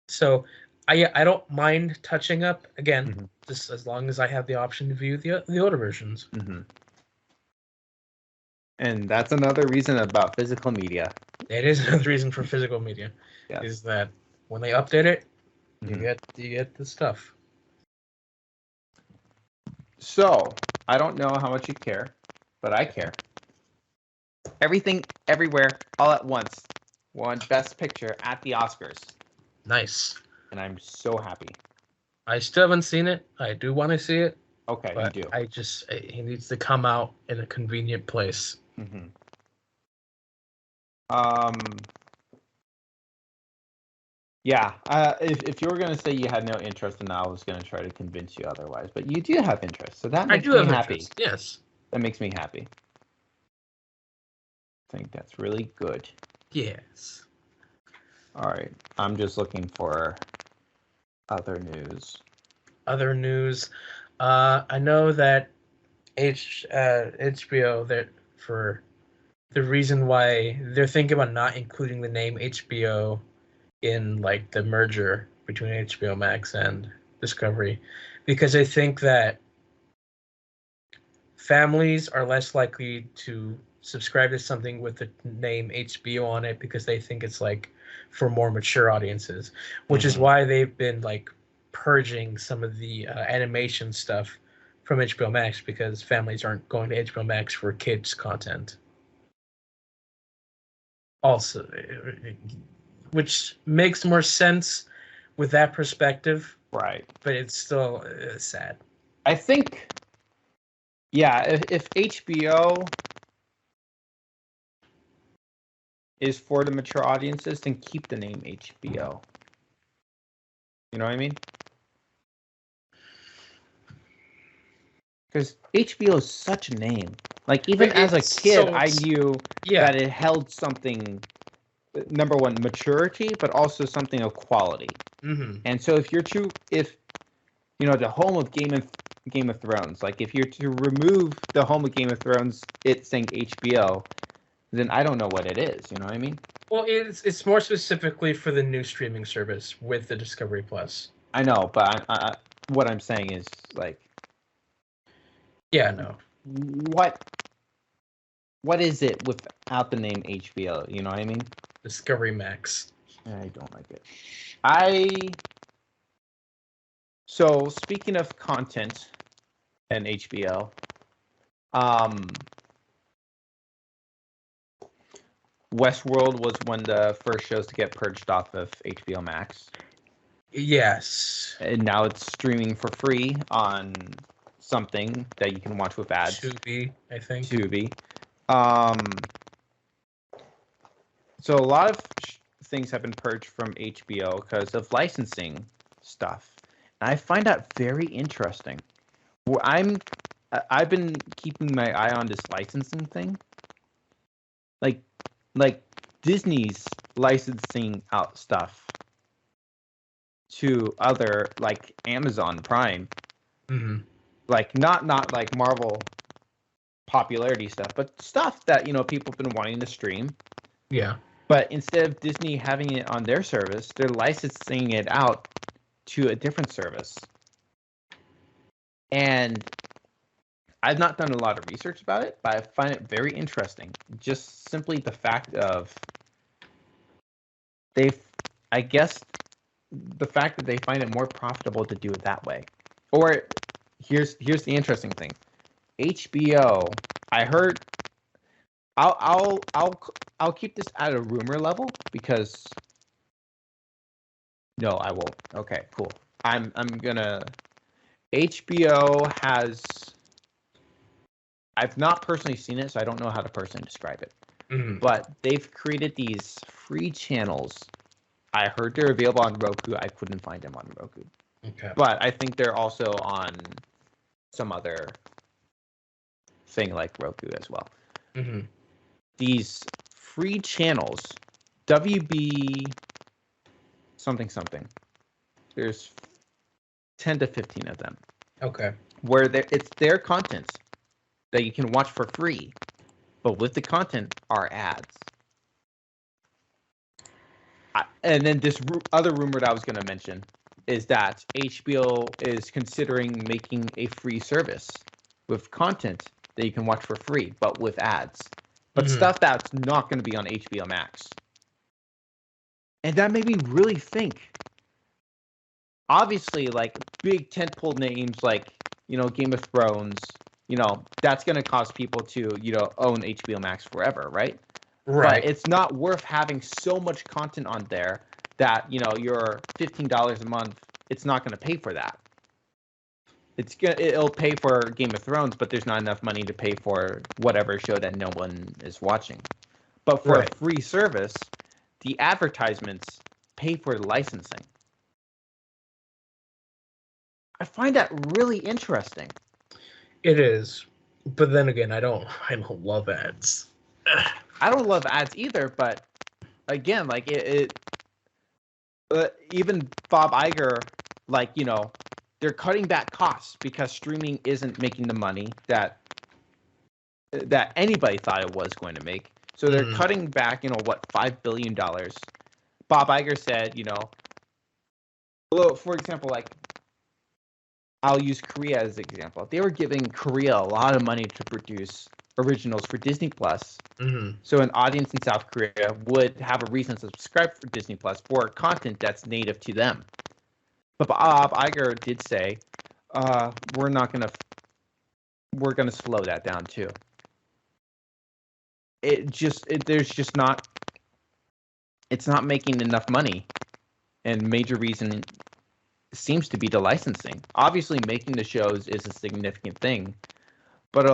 So I don't mind touching up again, just as long as I have the option to view the older versions. And that's another reason about physical media. It is another reason for physical media. Yes. Is that when they update it, you get the stuff. So I don't know how much you care, but I care. Everything, Everywhere, All at Once won Best Picture at the Oscars. Nice. And I'm so happy. I still haven't seen it. I do want to see it. Okay, but you do. He needs to come out in a convenient place. Yeah. If you were going to say you had no interest, then I was going to try to convince you otherwise. But you do have interest, so that makes me happy. Interest. Yes. That makes me happy. I think that's really good. Yes. All right. I'm just looking for other news. Other news. I know that HBO, that for the reason why they're thinking about not including the name HBO in like the merger between HBO Max and Discovery, because I think that families are less likely to subscribe to something with the name HBO on it because they think it's like for more mature audiences, which is why they've been like purging some of the animation stuff from HBO Max, because families aren't going to HBO Max for kids content. Also, which makes more sense with that perspective. Right. But it's still sad. I think, yeah, if HBO is for the mature audiences, then keep the name HBO. You know what I mean? Because HBO is such a name. Like, even as a kid, I knew that it held something, number one, maturity, but also something of quality. And so if the home of Game of Thrones, like if you're to remove the home of Game of Thrones, it's saying HBO, then I don't know what it is. You know what I mean? Well, it's more specifically for the new streaming service with the Discovery Plus. I know, but what I'm saying is like, Yeah, no. What is it without the name HBO? You know what I mean? Discovery Max. I don't like it. So speaking of content and HBO, Westworld was one of the first shows to get purged off of HBO Max. Yes. And now it's streaming for free on something that you can watch with ads. Tubi, I think. Tubi. So a lot of things have been purged from HBO because of licensing stuff. And I find that very interesting. I've been keeping my eye on this licensing thing. Like Disney's licensing out stuff to other, like Amazon Prime. Mm-hmm. Like not like Marvel popularity stuff, but stuff that people have been wanting to stream. Yeah. But instead of Disney having it on their service, they're licensing it out to a different service. And I've not done a lot of research about it, but I find it very interesting. Just simply the fact of I guess the fact that they find it more profitable to do it that way. Or here's the interesting thing. HBO, I heard. I'll keep this at a rumor level because. No, I won't. Okay, cool. I'm gonna. HBO has. I've not personally seen it, so I don't know how to personally describe it. Mm-hmm. But they've created these free channels. I heard they're available on Roku. I couldn't find them on Roku. Okay. But I think they're also on some other thing like Roku as well. Mm-hmm. These free channels, WB something. There's 10 to 15 of them. Okay. Where it's their content that you can watch for free, but with the content are ads. And then this other rumor that I was going to mention is that HBO is considering making a free service with content that you can watch for free, but with ads. But stuff that's not going to be on HBO Max. And that made me really think. Obviously, like big tentpole names like, Game of Thrones, that's going to cause people to, own HBO Max forever, right? Right. But it's not worth having so much content on there that, your $15 a month, it's not going to pay for that. It'll pay for Game of Thrones, but there's not enough money to pay for whatever show that no one is watching. But for a free service, the advertisements pay for licensing. I find that really interesting. It is, but then again, I don't love ads. I don't love ads either, but again, like even Bob Iger, like, they're cutting back costs because streaming isn't making the money that anybody thought it was going to make. So they're cutting back, $5 billion. Bob Iger said, well, for example, like, I'll use Korea as an example. They were giving Korea a lot of money to produce originals for Disney Plus. Mm-hmm. So an audience in South Korea would have a reason to subscribe for Disney Plus for content that's native to them. But Bob Iger did say, we're gonna slow that down too. It's not making enough money, and major reason seems to be the licensing. Obviously, making the shows is a significant thing, but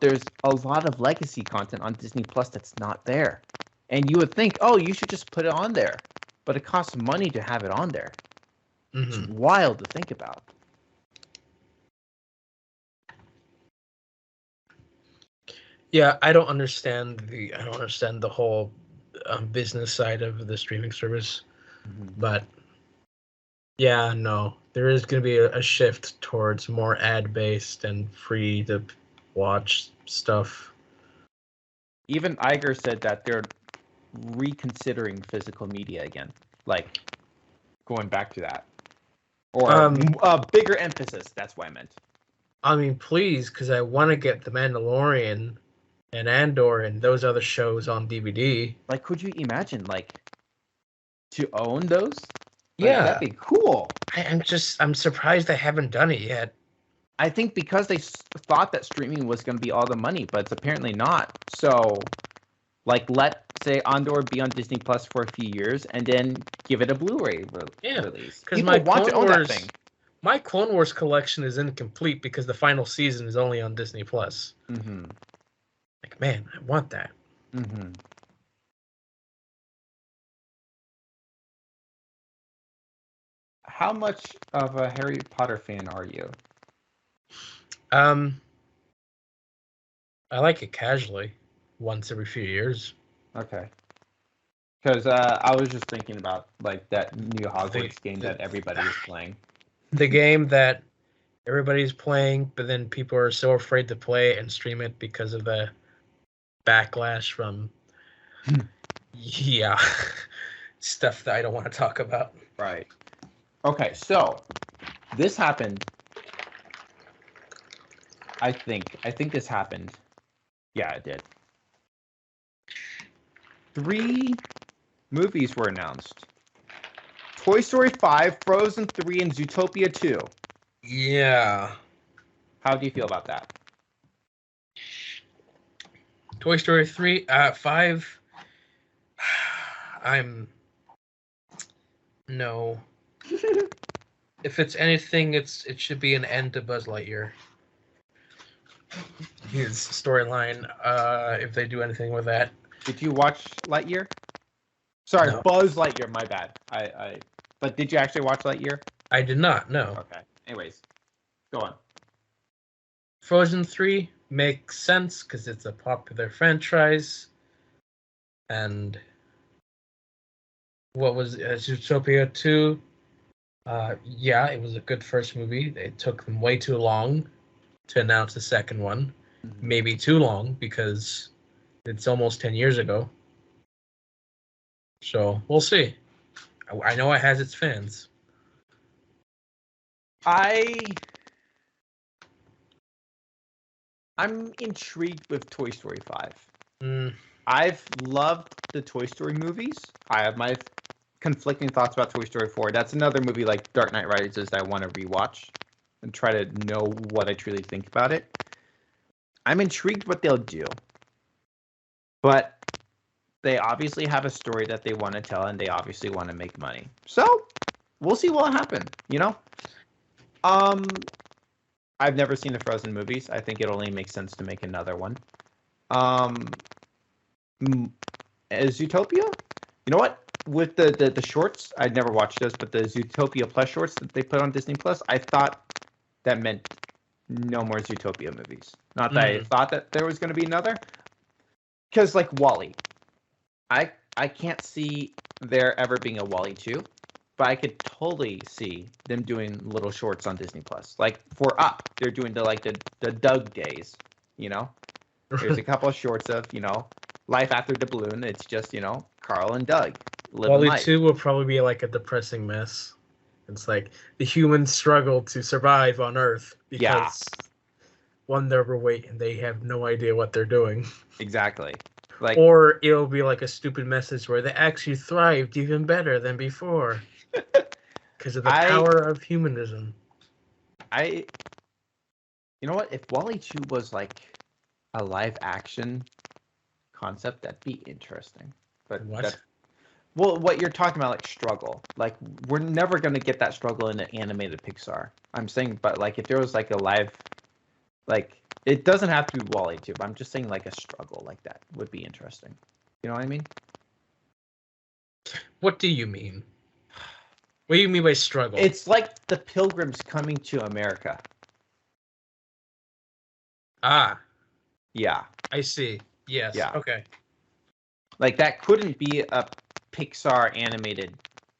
there's a lot of legacy content on Disney Plus that's not there, and you would think, oh, you should just put it on there, but it costs money to have it on there. It's wild to think about. Yeah, I don't understand the whole business side of the streaming service, but yeah, no, there is going to be a shift towards more ad-based and free to watch stuff. even Iger said that they're reconsidering physical media again, like going back to that, or a bigger emphasis. That's what I meant. I mean, please, because I want to get The Mandalorian and Andor and those other shows on DVD. Like, could you imagine, like, to own those? Yeah, that'd be cool. I'm surprised they haven't done it yet. I think because they thought that streaming was going to be all the money, but it's apparently not. So, like, let say Andor be on Disney Plus for a few years, and then give it a Blu-ray release. Because my want to own that thing. My Clone Wars collection is incomplete because the final season is only on Disney Plus. Mm-hmm. Like, man, I want that. Mm-hmm. How much of a Harry Potter fan are you? I like it casually, once every few years. Okay. Because I was just thinking about like that new Hogwarts game that everybody is playing. The game that everybody's playing, but then people are so afraid to play and stream it because of the backlash from stuff that I don't want to talk about. Right. Okay, so this happened. I think this happened. Yeah, it did. 3 movies were announced. Toy Story 5, Frozen 3, and Zootopia 2. Yeah. How do you feel about that? Toy Story 3, 5. No. If it's anything, it should be an end to Buzz Lightyear. His storyline, if they do anything with that. Did you watch Lightyear? Sorry, No. Buzz Lightyear, my bad. But did you actually watch Lightyear? I did not, no. Okay. Anyways, go on. Frozen 3 makes sense because it's a popular franchise. And what was Zootopia 2? Yeah, it was a good first movie. It took them way too long to announce the second one. Mm-hmm. Maybe too long because it's almost 10 years ago. So we'll see. I know it has its fans. I'm intrigued with Toy Story 5. Mm. I've loved the Toy Story movies. I have my conflicting thoughts about Toy Story 4. That's another movie like Dark Knight Rises that I want to rewatch and try to know what I truly think about it. I'm intrigued what they'll do. But they obviously have a story that they want to tell, and they obviously want to make money. So we'll see what happens, you know? I've never seen the Frozen movies. I think it only makes sense to make another one. Zootopia? You know what? With the shorts, I'd never watched those, but the Zootopia Plus shorts that they put on Disney Plus, I thought that meant no more Zootopia movies. Not that I thought that there was going to be another. Because, like, WALL-E. I can't see there ever being a WALL-E 2, but I could totally see them doing little shorts on Disney Plus. Like, for Up, they're doing the Doug days, you know? There's a couple of shorts of, you know, life after the balloon. It's just, you know, Carl and Doug living WALL-E life. 2 will probably be like a depressing mess. It's like the humans struggle to survive on Earth because one, they're overweight and they have no idea what they're doing. Exactly. Like, or it'll be like a stupid message where they actually thrived even better than before because of the power of humanism. You know what? If WALL-E 2 was like a live action concept, that'd be interesting. But what? Well, what you're talking about, like struggle, like we're never gonna get that struggle in an animated Pixar. I'm saying, but like if there was like a live, like it doesn't have to be WALL-E 2, but I'm just saying like a struggle like that would be interesting. You know what I mean? What do you mean? What do you mean by struggle? It's like the Pilgrims coming to America. Ah. Yeah. I see. Yes. Yeah. Okay. Like that couldn't be a Pixar animated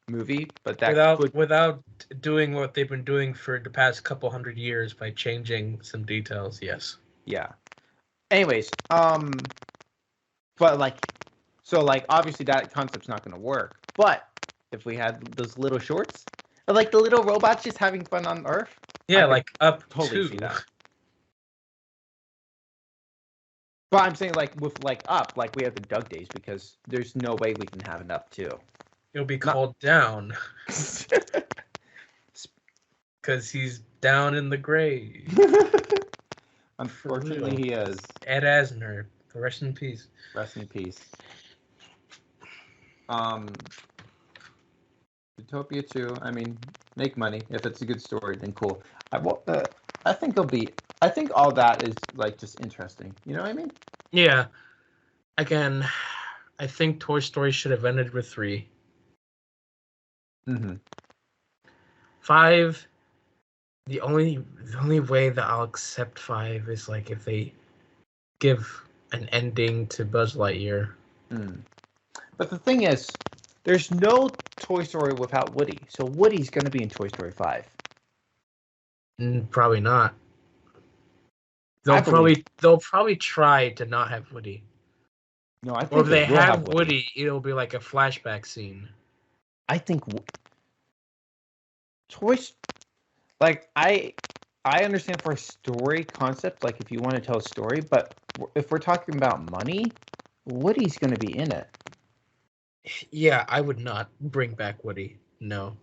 movie, but that without doing what they've been doing for the past couple hundred years by changing some details. Yes. Yeah. Anyways, But obviously that concept's not going to work. But if we had those little shorts, or like the little robots just having fun on Earth, Yeah, like Up totally 2. see that. But I'm saying with Up, we have the Doug days because there's no way we can have an Up 2. It'll be called Down. Because he's down in the grave. Unfortunately, he is. Ed Asner, rest in peace. Rest in peace. Utopia 2, I mean, make money. If it's a good story, then cool. I think all that is just interesting. You know what I mean? Yeah. Again, I think Toy Story should have ended with 3. 5, the only way that I'll accept 5 is if they give an ending to Buzz Lightyear. But the thing is, there's no Toy Story without Woody, so Woody's going to be in Toy Story 5. Probably not. They'll probably try to not have Woody. No, I think or if they have Woody, it'll be like a flashback scene. I think I understand for a story concept, if you want to tell a story, but if we're talking about money, Woody's going to be in it. Yeah, I would not bring back Woody. No.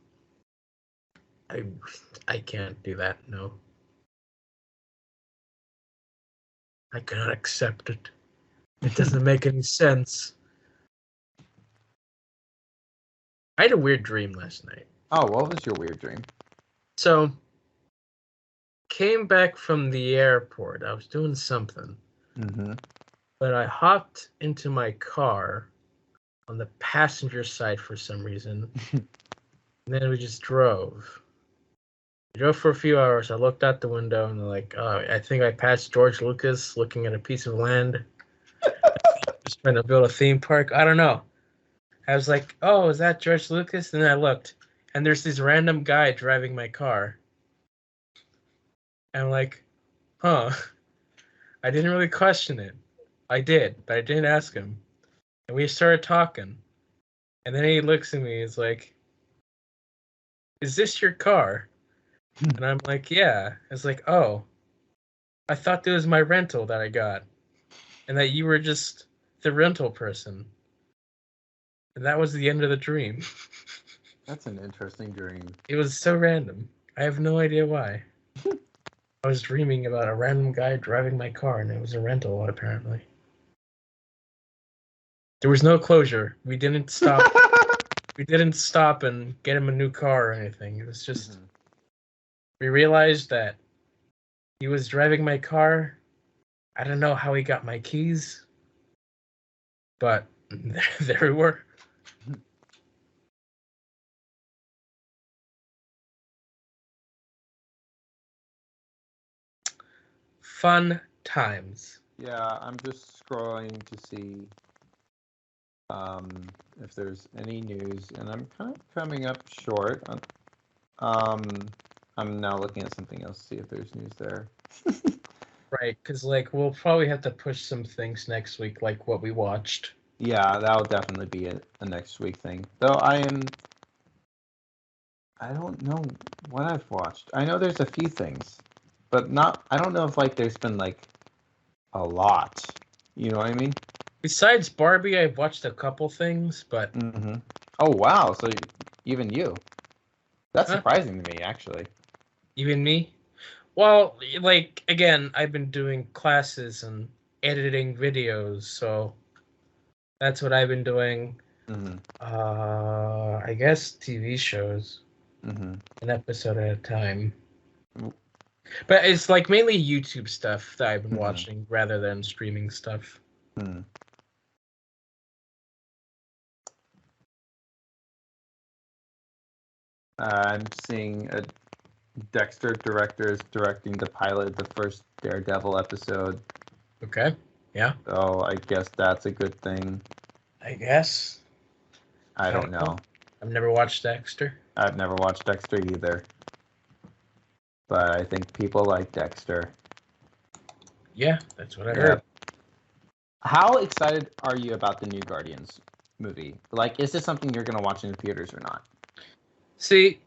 I can't do that, no. I cannot accept it. It doesn't make any sense. I had a weird dream last night. Oh, what was your weird dream? So, came back from the airport. I was doing something. But I hopped into my car on the passenger side for some reason. And then we just drove. We drove for a few hours. I looked out the window and I think I passed George Lucas looking at a piece of land. Just trying to build a theme park. I don't know. I was like, oh, is that George Lucas? And then I looked, and there's this random guy driving my car. And I'm like, huh. I didn't really question it. I did, but I didn't ask him. And we started talking. And then he looks at me, he's like, is this your car? And I'm like, yeah. It's like, oh, I thought that was my rental that I got. And that you were just the rental person. And that was the end of the dream. That's an interesting dream. It was so random. I have no idea why. I was dreaming about a random guy driving my car, and it was a rental, apparently. There was no closure. We didn't stop. We didn't stop and get him a new car or anything. It was just... We realized that he was driving my car. I don't know how he got my keys. But there we were. Fun times. Yeah, I'm just scrolling to see if there's any news, and I'm kind of coming up short. I'm now looking at something else to see if there's news there. Right, because we'll probably have to push some things next week, like what we watched. Yeah, that'll definitely be a next week thing. Though I don't know what I've watched. I know there's a few things, but I don't know if there's been a lot. You know what I mean? Besides Barbie, I've watched a couple things, but... Oh, wow. So even you. That's surprising to me, actually. Even me? Well, again, I've been doing classes and editing videos, so that's what I've been doing. I guess TV shows. An episode at a time. But it's mainly YouTube stuff that I've been watching rather than streaming stuff. I'm seeing a Dexter director is directing the pilot of the first Daredevil episode. Okay. Yeah. So I guess that's a good thing. I guess. I don't know. I've never watched Dexter. I've never watched Dexter either. But I think people like Dexter. Yeah, that's what I heard. How excited are you about the new Guardians movie? Like, is this something you're gonna watch in the theaters or not? See,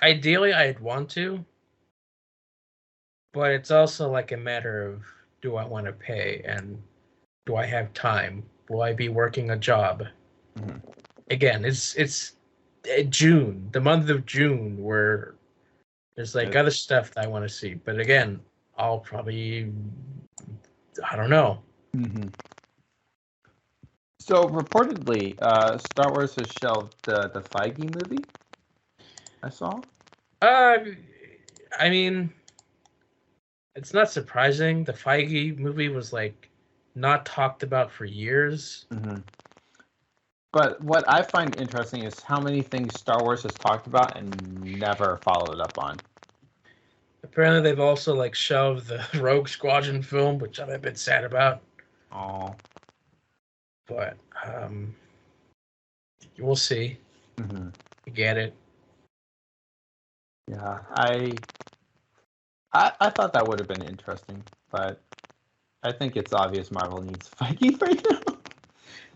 ideally, I'd want to, but it's also like a matter of do I want to pay and do I have time? Will I be working a job? Mhm. Again, it's June, the month of June, where there's like other stuff that I want to see. But again, I'll probably, I don't know. Mm-hmm. So reportedly, Star Wars has shelved the Feige movie. I saw. Uh, I mean, it's not surprising. The Feige movie was like not talked about for years. Mm-hmm. But what I find interesting is how many things Star Wars has talked about and never followed up on. Apparently, they've also like shelved the Rogue Squadron film, which I'm a bit sad about. Oh. But we'll see. Mm-hmm. I get it. Yeah, I thought that would have been interesting, but I think it's obvious Marvel needs Feige right now.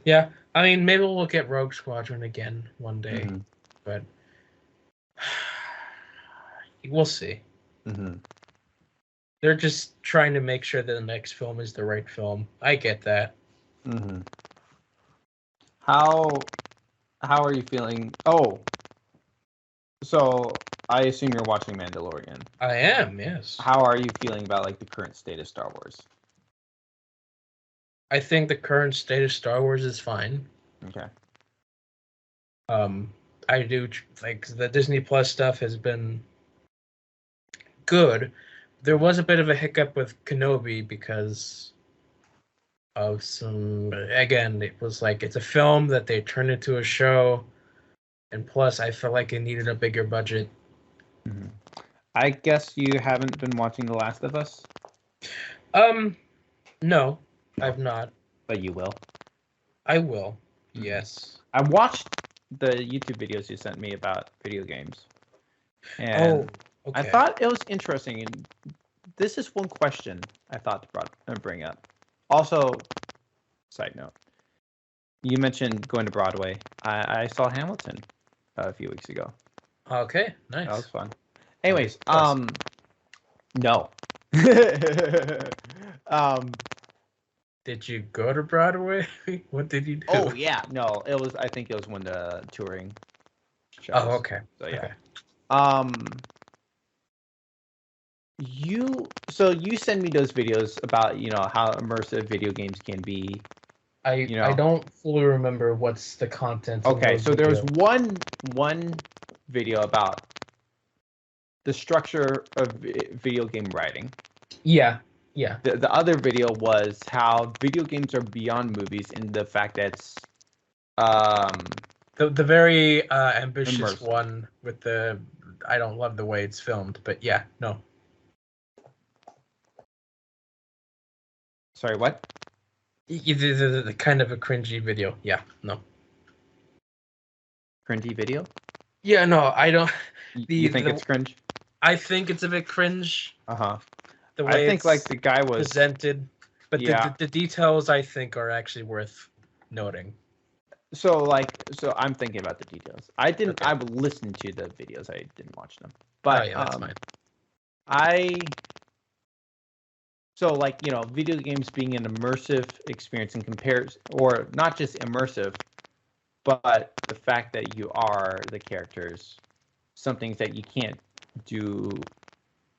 Yeah, I mean, maybe we'll get Rogue Squadron again one day, Mm-hmm. but we'll see. Mm-hmm. They're just trying to make sure that the next film is the right film. I get that. Mm-hmm. How how are you feeling? Oh, so I assume you're watching Mandalorian. I am, yes. How are you feeling about like the current state of Star Wars? I think the current state of Star Wars is fine. Okay. Um, I do like the Disney Plus stuff has been good. There was a bit of a hiccup with Kenobi because of some. Again, it was like it's a film that they turned into a show, and plus, I felt like it needed a bigger budget. Mm-hmm. I guess you haven't been watching The Last of Us, Um, no, No. I've not. but you will. I will. Mhm. Yes. I watched the YouTube videos you sent me about video games, and Oh, I okay. thought it was interesting. And this is one question I thought to bring up. Also, side note, you mentioned going to Broadway. I saw Hamilton a few weeks ago. Okay, That was nice. fun. Anyways, Plus. no. um, Did you go to Broadway? What did you do? oh yeah, no, it was. I think it was one of the touring shows. Oh, okay. So yeah. Okay. Um, so you send me those videos about how immersive video games can be. I don't fully remember what's the content. Okay, of so those there was videos. one video about the structure of video game writing. Yeah, yeah. The other video was how video games are beyond movies in the fact that it's um The very ambitious immersive. one with the I don't love the way it's filmed, but yeah, no. Sorry, what? The kind of a cringy video. Yeah, no. Cringy video? Yeah, no, I don't. You think it's cringe? I think it's a bit cringe Uh-huh. the I way think it's like the guy was presented, but yeah. the details I think are actually worth noting. So I'm thinking about the details. I didn't. Okay. I listened to the videos. I didn't watch them. But Oh yeah, that's fine. So video games being an immersive experience in compares, or not just immersive, but the fact that you are the characters, some things that you can't do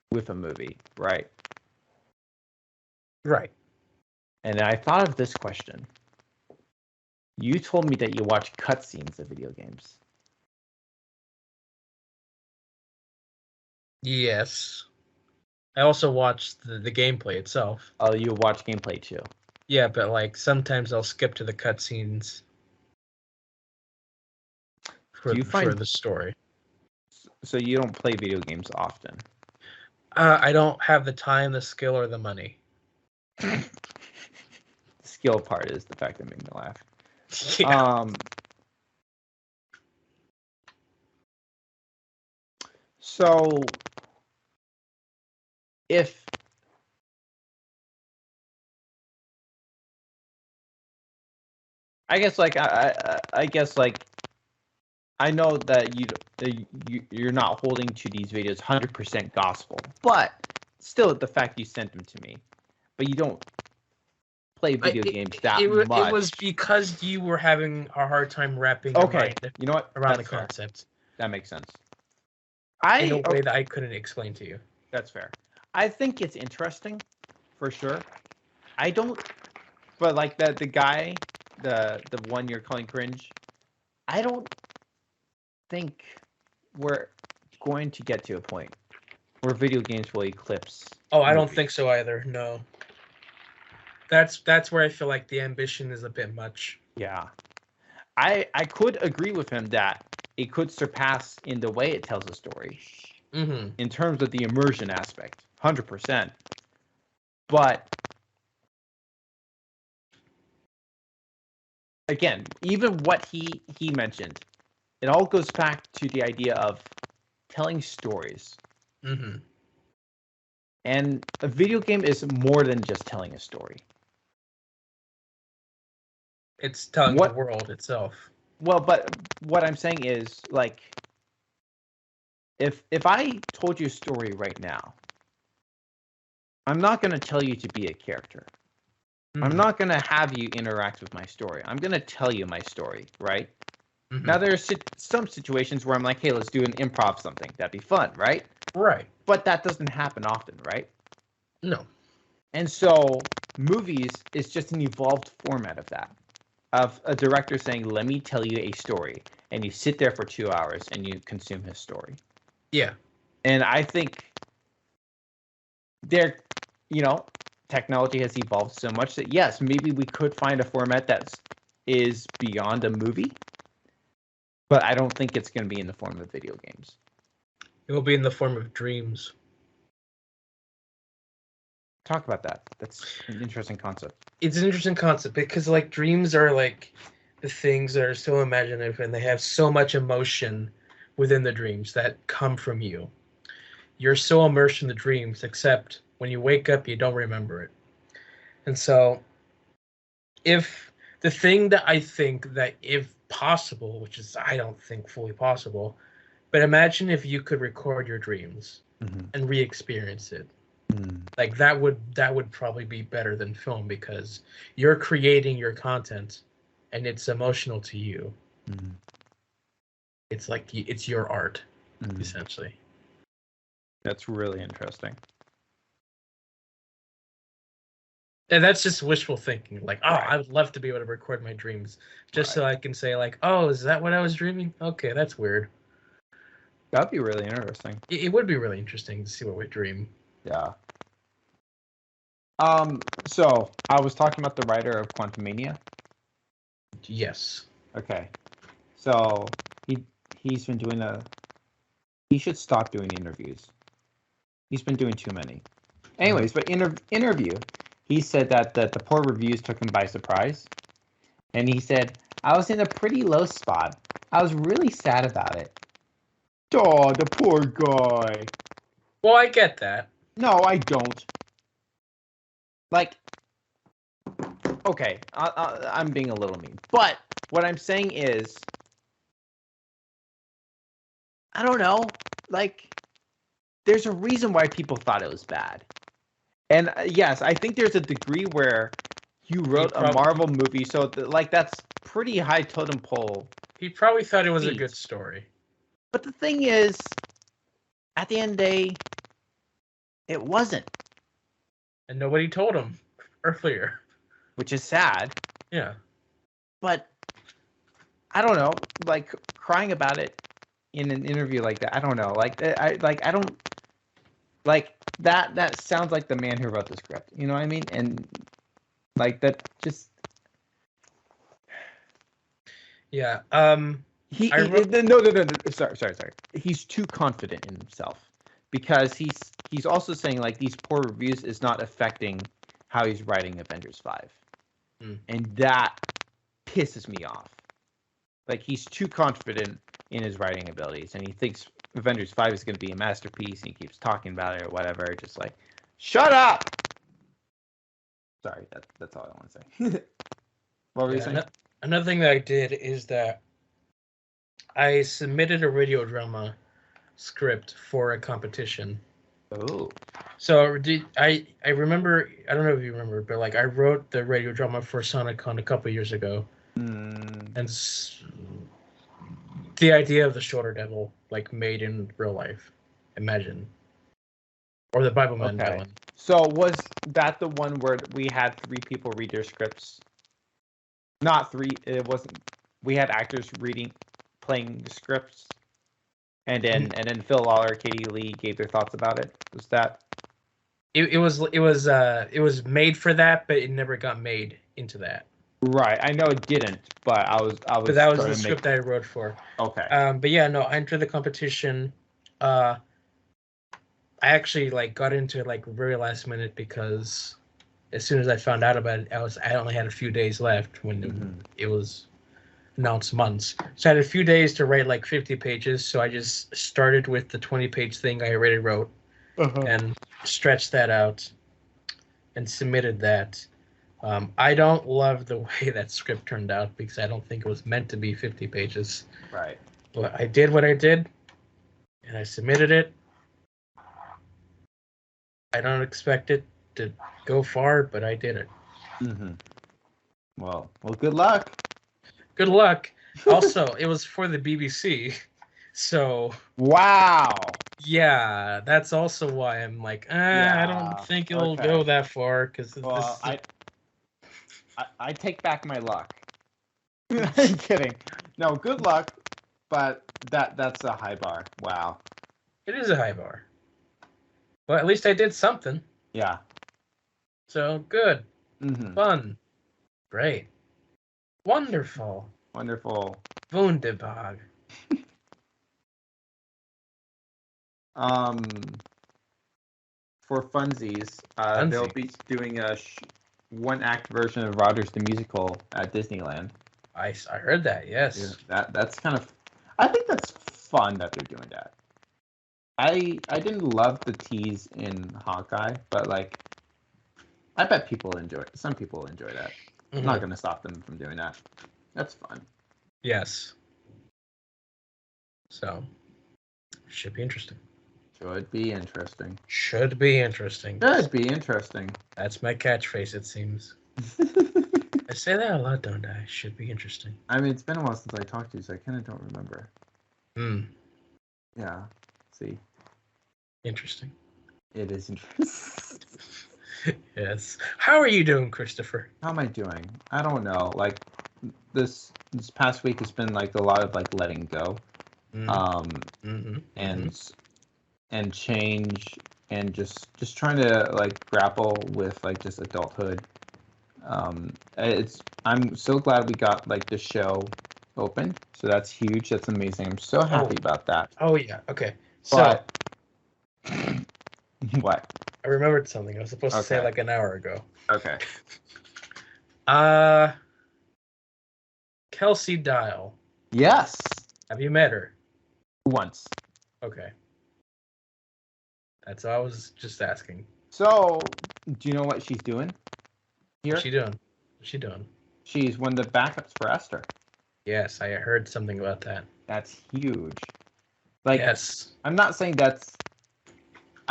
with a movie, right? Right. And I thought of this question. You told me that you watch cutscenes of video games. Yes. I also watched the gameplay itself. Oh, you watch gameplay too. Yeah, but like sometimes I'll skip to the cutscenes for the story. So you don't play video games often? I don't have the time, the skill, or the money. The skill part is the fact that made me laugh. Yeah. So if I guess like I guess like I know that you're not holding to these videos 100% gospel, but still the fact you sent them to me, but you don't play video games that much. It was because you were having a hard time wrapping your mind You know what? around That's the fair. concept That makes sense. in a way that I couldn't explain to you. That's fair. I think it's interesting, for sure. I don't, but like the guy, the one you're calling cringe, I don't think we're going to get to a point where video games will eclipse. Oh, I don't movies. think so either. No. That's where I feel like the ambition is a bit much. Yeah. I could agree with him that it could surpass in the way it tells a story. Mm-hmm. In terms of the immersion aspect, 100%. But again, even what he mentioned, it all goes back to the idea of telling stories. Mm-hmm. And a video game is more than just telling a story. It's telling the world itself. Well, but what I'm saying is, like, if I told you a story right now, I'm not going to tell you to be a character. Mm-hmm. I'm not going to have you interact with my story. I'm going to tell you my story, right? Mm-hmm. Now, there are some situations where I'm like, hey, let's do an improv something. That'd be fun, right? Right. But that doesn't happen often, right? No. And so movies is just an evolved format of that. Of a director saying, let me tell you a story. And you sit there for 2 hours and you consume his story. Yeah. And I think technology has evolved so much that, yes, maybe we could find a format that is beyond a movie. But I don't think it's going to be in the form of video games. It will be in the form of dreams. Talk about that. That's an interesting concept. It's an interesting concept because, like, dreams are, like, the things that are so imaginative and they have so much emotion within the dreams that come from you. You're so immersed in the dreams, except when you wake up, you don't remember it. And so, if the thing that I think that, if possible, which is I don't think fully possible, but imagine if you could record your dreams and re-experience it. Like that would probably be better than film because you're creating your content and it's emotional to you. It's like it's your art, essentially. That's really interesting. And that's just wishful thinking. Like, oh, I would love to be able to record my dreams just so I can say, like, oh, is that what I was dreaming? Okay, that's weird. That'd be really interesting. It would be really interesting to see what we dream. Yeah. So I was talking about the writer of Quantumania. Yes. Okay. So he's been doing he should stop doing interviews. He's been doing too many. Anyways, but interview, he said that the poor reviews took him by surprise. And he said, I was in a pretty low spot. I was really sad about it. Oh, the poor guy. Well, I get that. No, I don't. Like, okay, I'm being a little mean. But what I'm saying is, I don't know. Like, there's a reason why people thought it was bad. And yes, I think there's a degree where you wrote a Marvel movie, so that's pretty high totem pole. He probably thought it was a good story. But the thing is, at the end of the day, it wasn't. And nobody told him earlier. Which is sad. Yeah. But, I don't know, like, crying about it in an interview like that, I don't know. Like, I don't... Like, that sounds like the man who wrote the script. You know what I mean? And, like, that just... Yeah, No. Sorry. He's too confident in himself because he's also saying like these poor reviews is not affecting how he's writing Avengers 5, and that pisses me off. Like he's too confident in his writing abilities, and he thinks Avengers 5 is going to be a masterpiece, and he keeps talking about it or whatever. Just like, shut up. Sorry, that's all I want to say. What were you saying? Another thing that I did is that I submitted a radio drama script for a competition. Oh. So I remember, I don't know if you remember, but like I wrote the radio drama for SonicCon a couple years ago, Mm, and the idea of the Shoulder Devil like made in real life, imagine, or the Bibleman okay. villain. So was that the one where we had 3 people read their scripts? Not 3. It wasn't. We had actors playing the scripts, and then Phil Lawler, Katie Lee gave their thoughts about it. Was that? It was made for that, but it never got made into that. Right. I know it didn't, but I was. But that was the script that I wrote for. Okay. But yeah, no, I entered the competition. I actually like got into it like very last minute because as soon as I found out about it, I only had a few days left when it was announced months. So I had a few days to write like 50 pages. So I just started with the 20-page thing I already wrote and stretched that out and submitted that. I don't love the way that script turned out because I don't think it was meant to be 50 pages. Right. But I did what I did, and I submitted it. I don't expect it to go far, but I did it. Mm-hmm. Well, good luck. Good luck. Also, it was for the BBC, so wow. Yeah, that's also why I'm like, I don't think it'll go that far because. Well, I take back my luck. I'm kidding. No, good luck, but that's a high bar. Wow. It is a high bar. But at least I did something. Yeah. So good. Mm-hmm. Fun. Great. Wonderful. For Wunderbar. funsies, they'll be doing a one-act version of Rogers the Musical at Disneyland. I heard that. Yes. Yeah, that's kind of. I think that's fun that they're doing that. I didn't love the tease in Hawkeye, but like, I bet people enjoy it. Some people enjoy that. Mm-hmm. I'm not going to stop them from doing that. That's fun. Yes. So, should be interesting. Should be interesting. Should be interesting. Should be interesting. That's my catchphrase, it seems. I say that a lot, don't I? Should be interesting. I mean, it's been a while since I talked to you, so I kind of don't remember. Yeah. See. Interesting. It is interesting. Yes. How are you doing, Christopher? How am I doing? I don't know. Like this past week has been like a lot of like letting go, and change, and just trying to like grapple with like just adulthood. I'm so glad we got like the show open. So that's huge. That's amazing. I'm so happy about that. Oh yeah. Okay. But, what? I remembered something. I was supposed to say like an hour ago. Okay. Kelsey Dial. Yes. Have you met her? Once. Okay. That's all I was just asking. So, do you know what she's doing here? What's she doing? She's one of the backups for Esther. Yes, I heard something about that. That's huge. Like, yes. I'm not saying that's...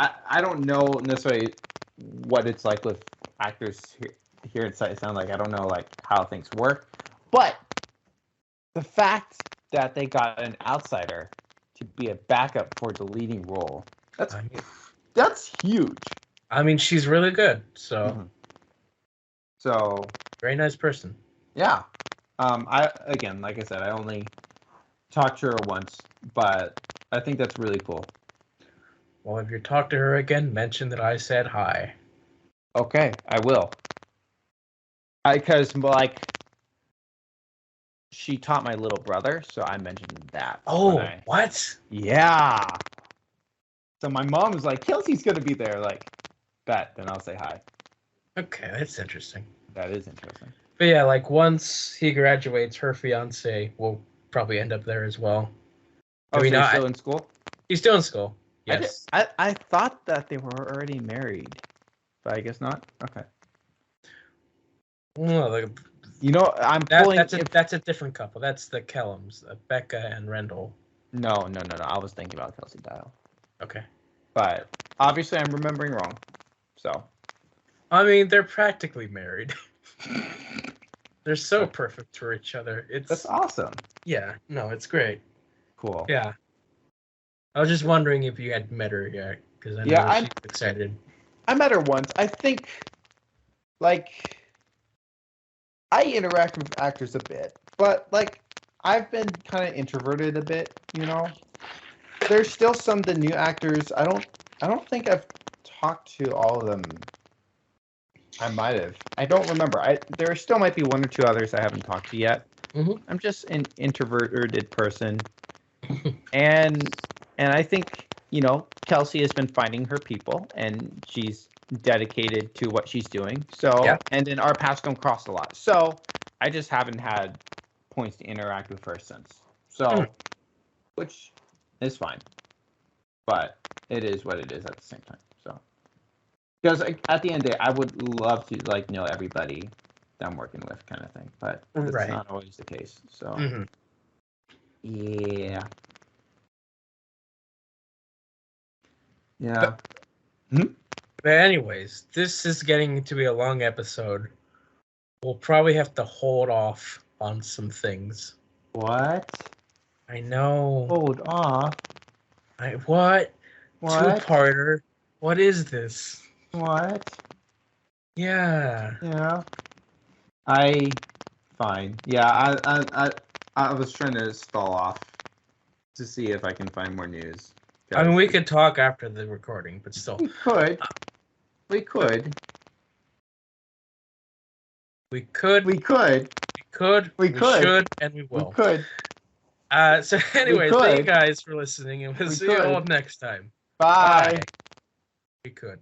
I don't know necessarily what it's like with actors here at Sight Sound. Like, I don't know like how things work. But the fact that they got an outsider to be a backup for the leading role, that's huge. I mean, she's really good. So, so very nice person. Yeah. Like I said, I only talked to her once, but I think that's really cool. Well, if you talk to her again, mention that I said hi. Okay, I will. Because like she taught my little brother, so I mentioned that. Oh, what? Yeah. So my mom was like, Kelsey's gonna be there. Like, bet. Then I'll say hi. Okay, that's interesting. That is interesting. But yeah, like once he graduates, her fiance will probably end up there as well. Oh, so he's still in school? He's still in school. Yes. I thought that they were already married, but I guess not. Okay. Well, You know, I'm pulling. That's a different couple. That's the Kellums, Becca and Rendell. No. I was thinking about Kelsey Dial. Okay. But obviously, I'm remembering wrong. So. I mean, they're practically married. They're so perfect for each other. That's awesome. Yeah. No, it's great. Cool. Yeah. I was just wondering if you had met her yet, because I know she's excited. I met her once. I think, like, I interact with actors a bit, but like, I've been kind of introverted a bit. You know, there's still some of the new actors. I don't think I've talked to all of them. I might have. I don't remember. There still might be one or two others I haven't talked to yet. Mm-hmm. I'm just an introverted person, and I think, you know, Kelsey has been finding her people, and she's dedicated to what she's doing. So, yeah. And then our paths don't cross a lot. So I just haven't had points to interact with her since. So, which is fine, but it is what it is at the same time. So, because at the end of the day, I would love to like know everybody that I'm working with, kind of thing, but it's not always the case. So, yeah. Yeah. But anyways, this is getting to be a long episode. We'll probably have to hold off on some things. What? I know. Hold off? What? Two-parter. What is this? What? Yeah. Yeah. Fine. Yeah, I was trying to stall off to see if I can find more news. I mean, we could talk after the recording, but still. We could. We could. We could. We could. We could. We could. Should, and we will. We could. So anyways, thank you guys for listening, and we'll see you all next time. Bye. We could.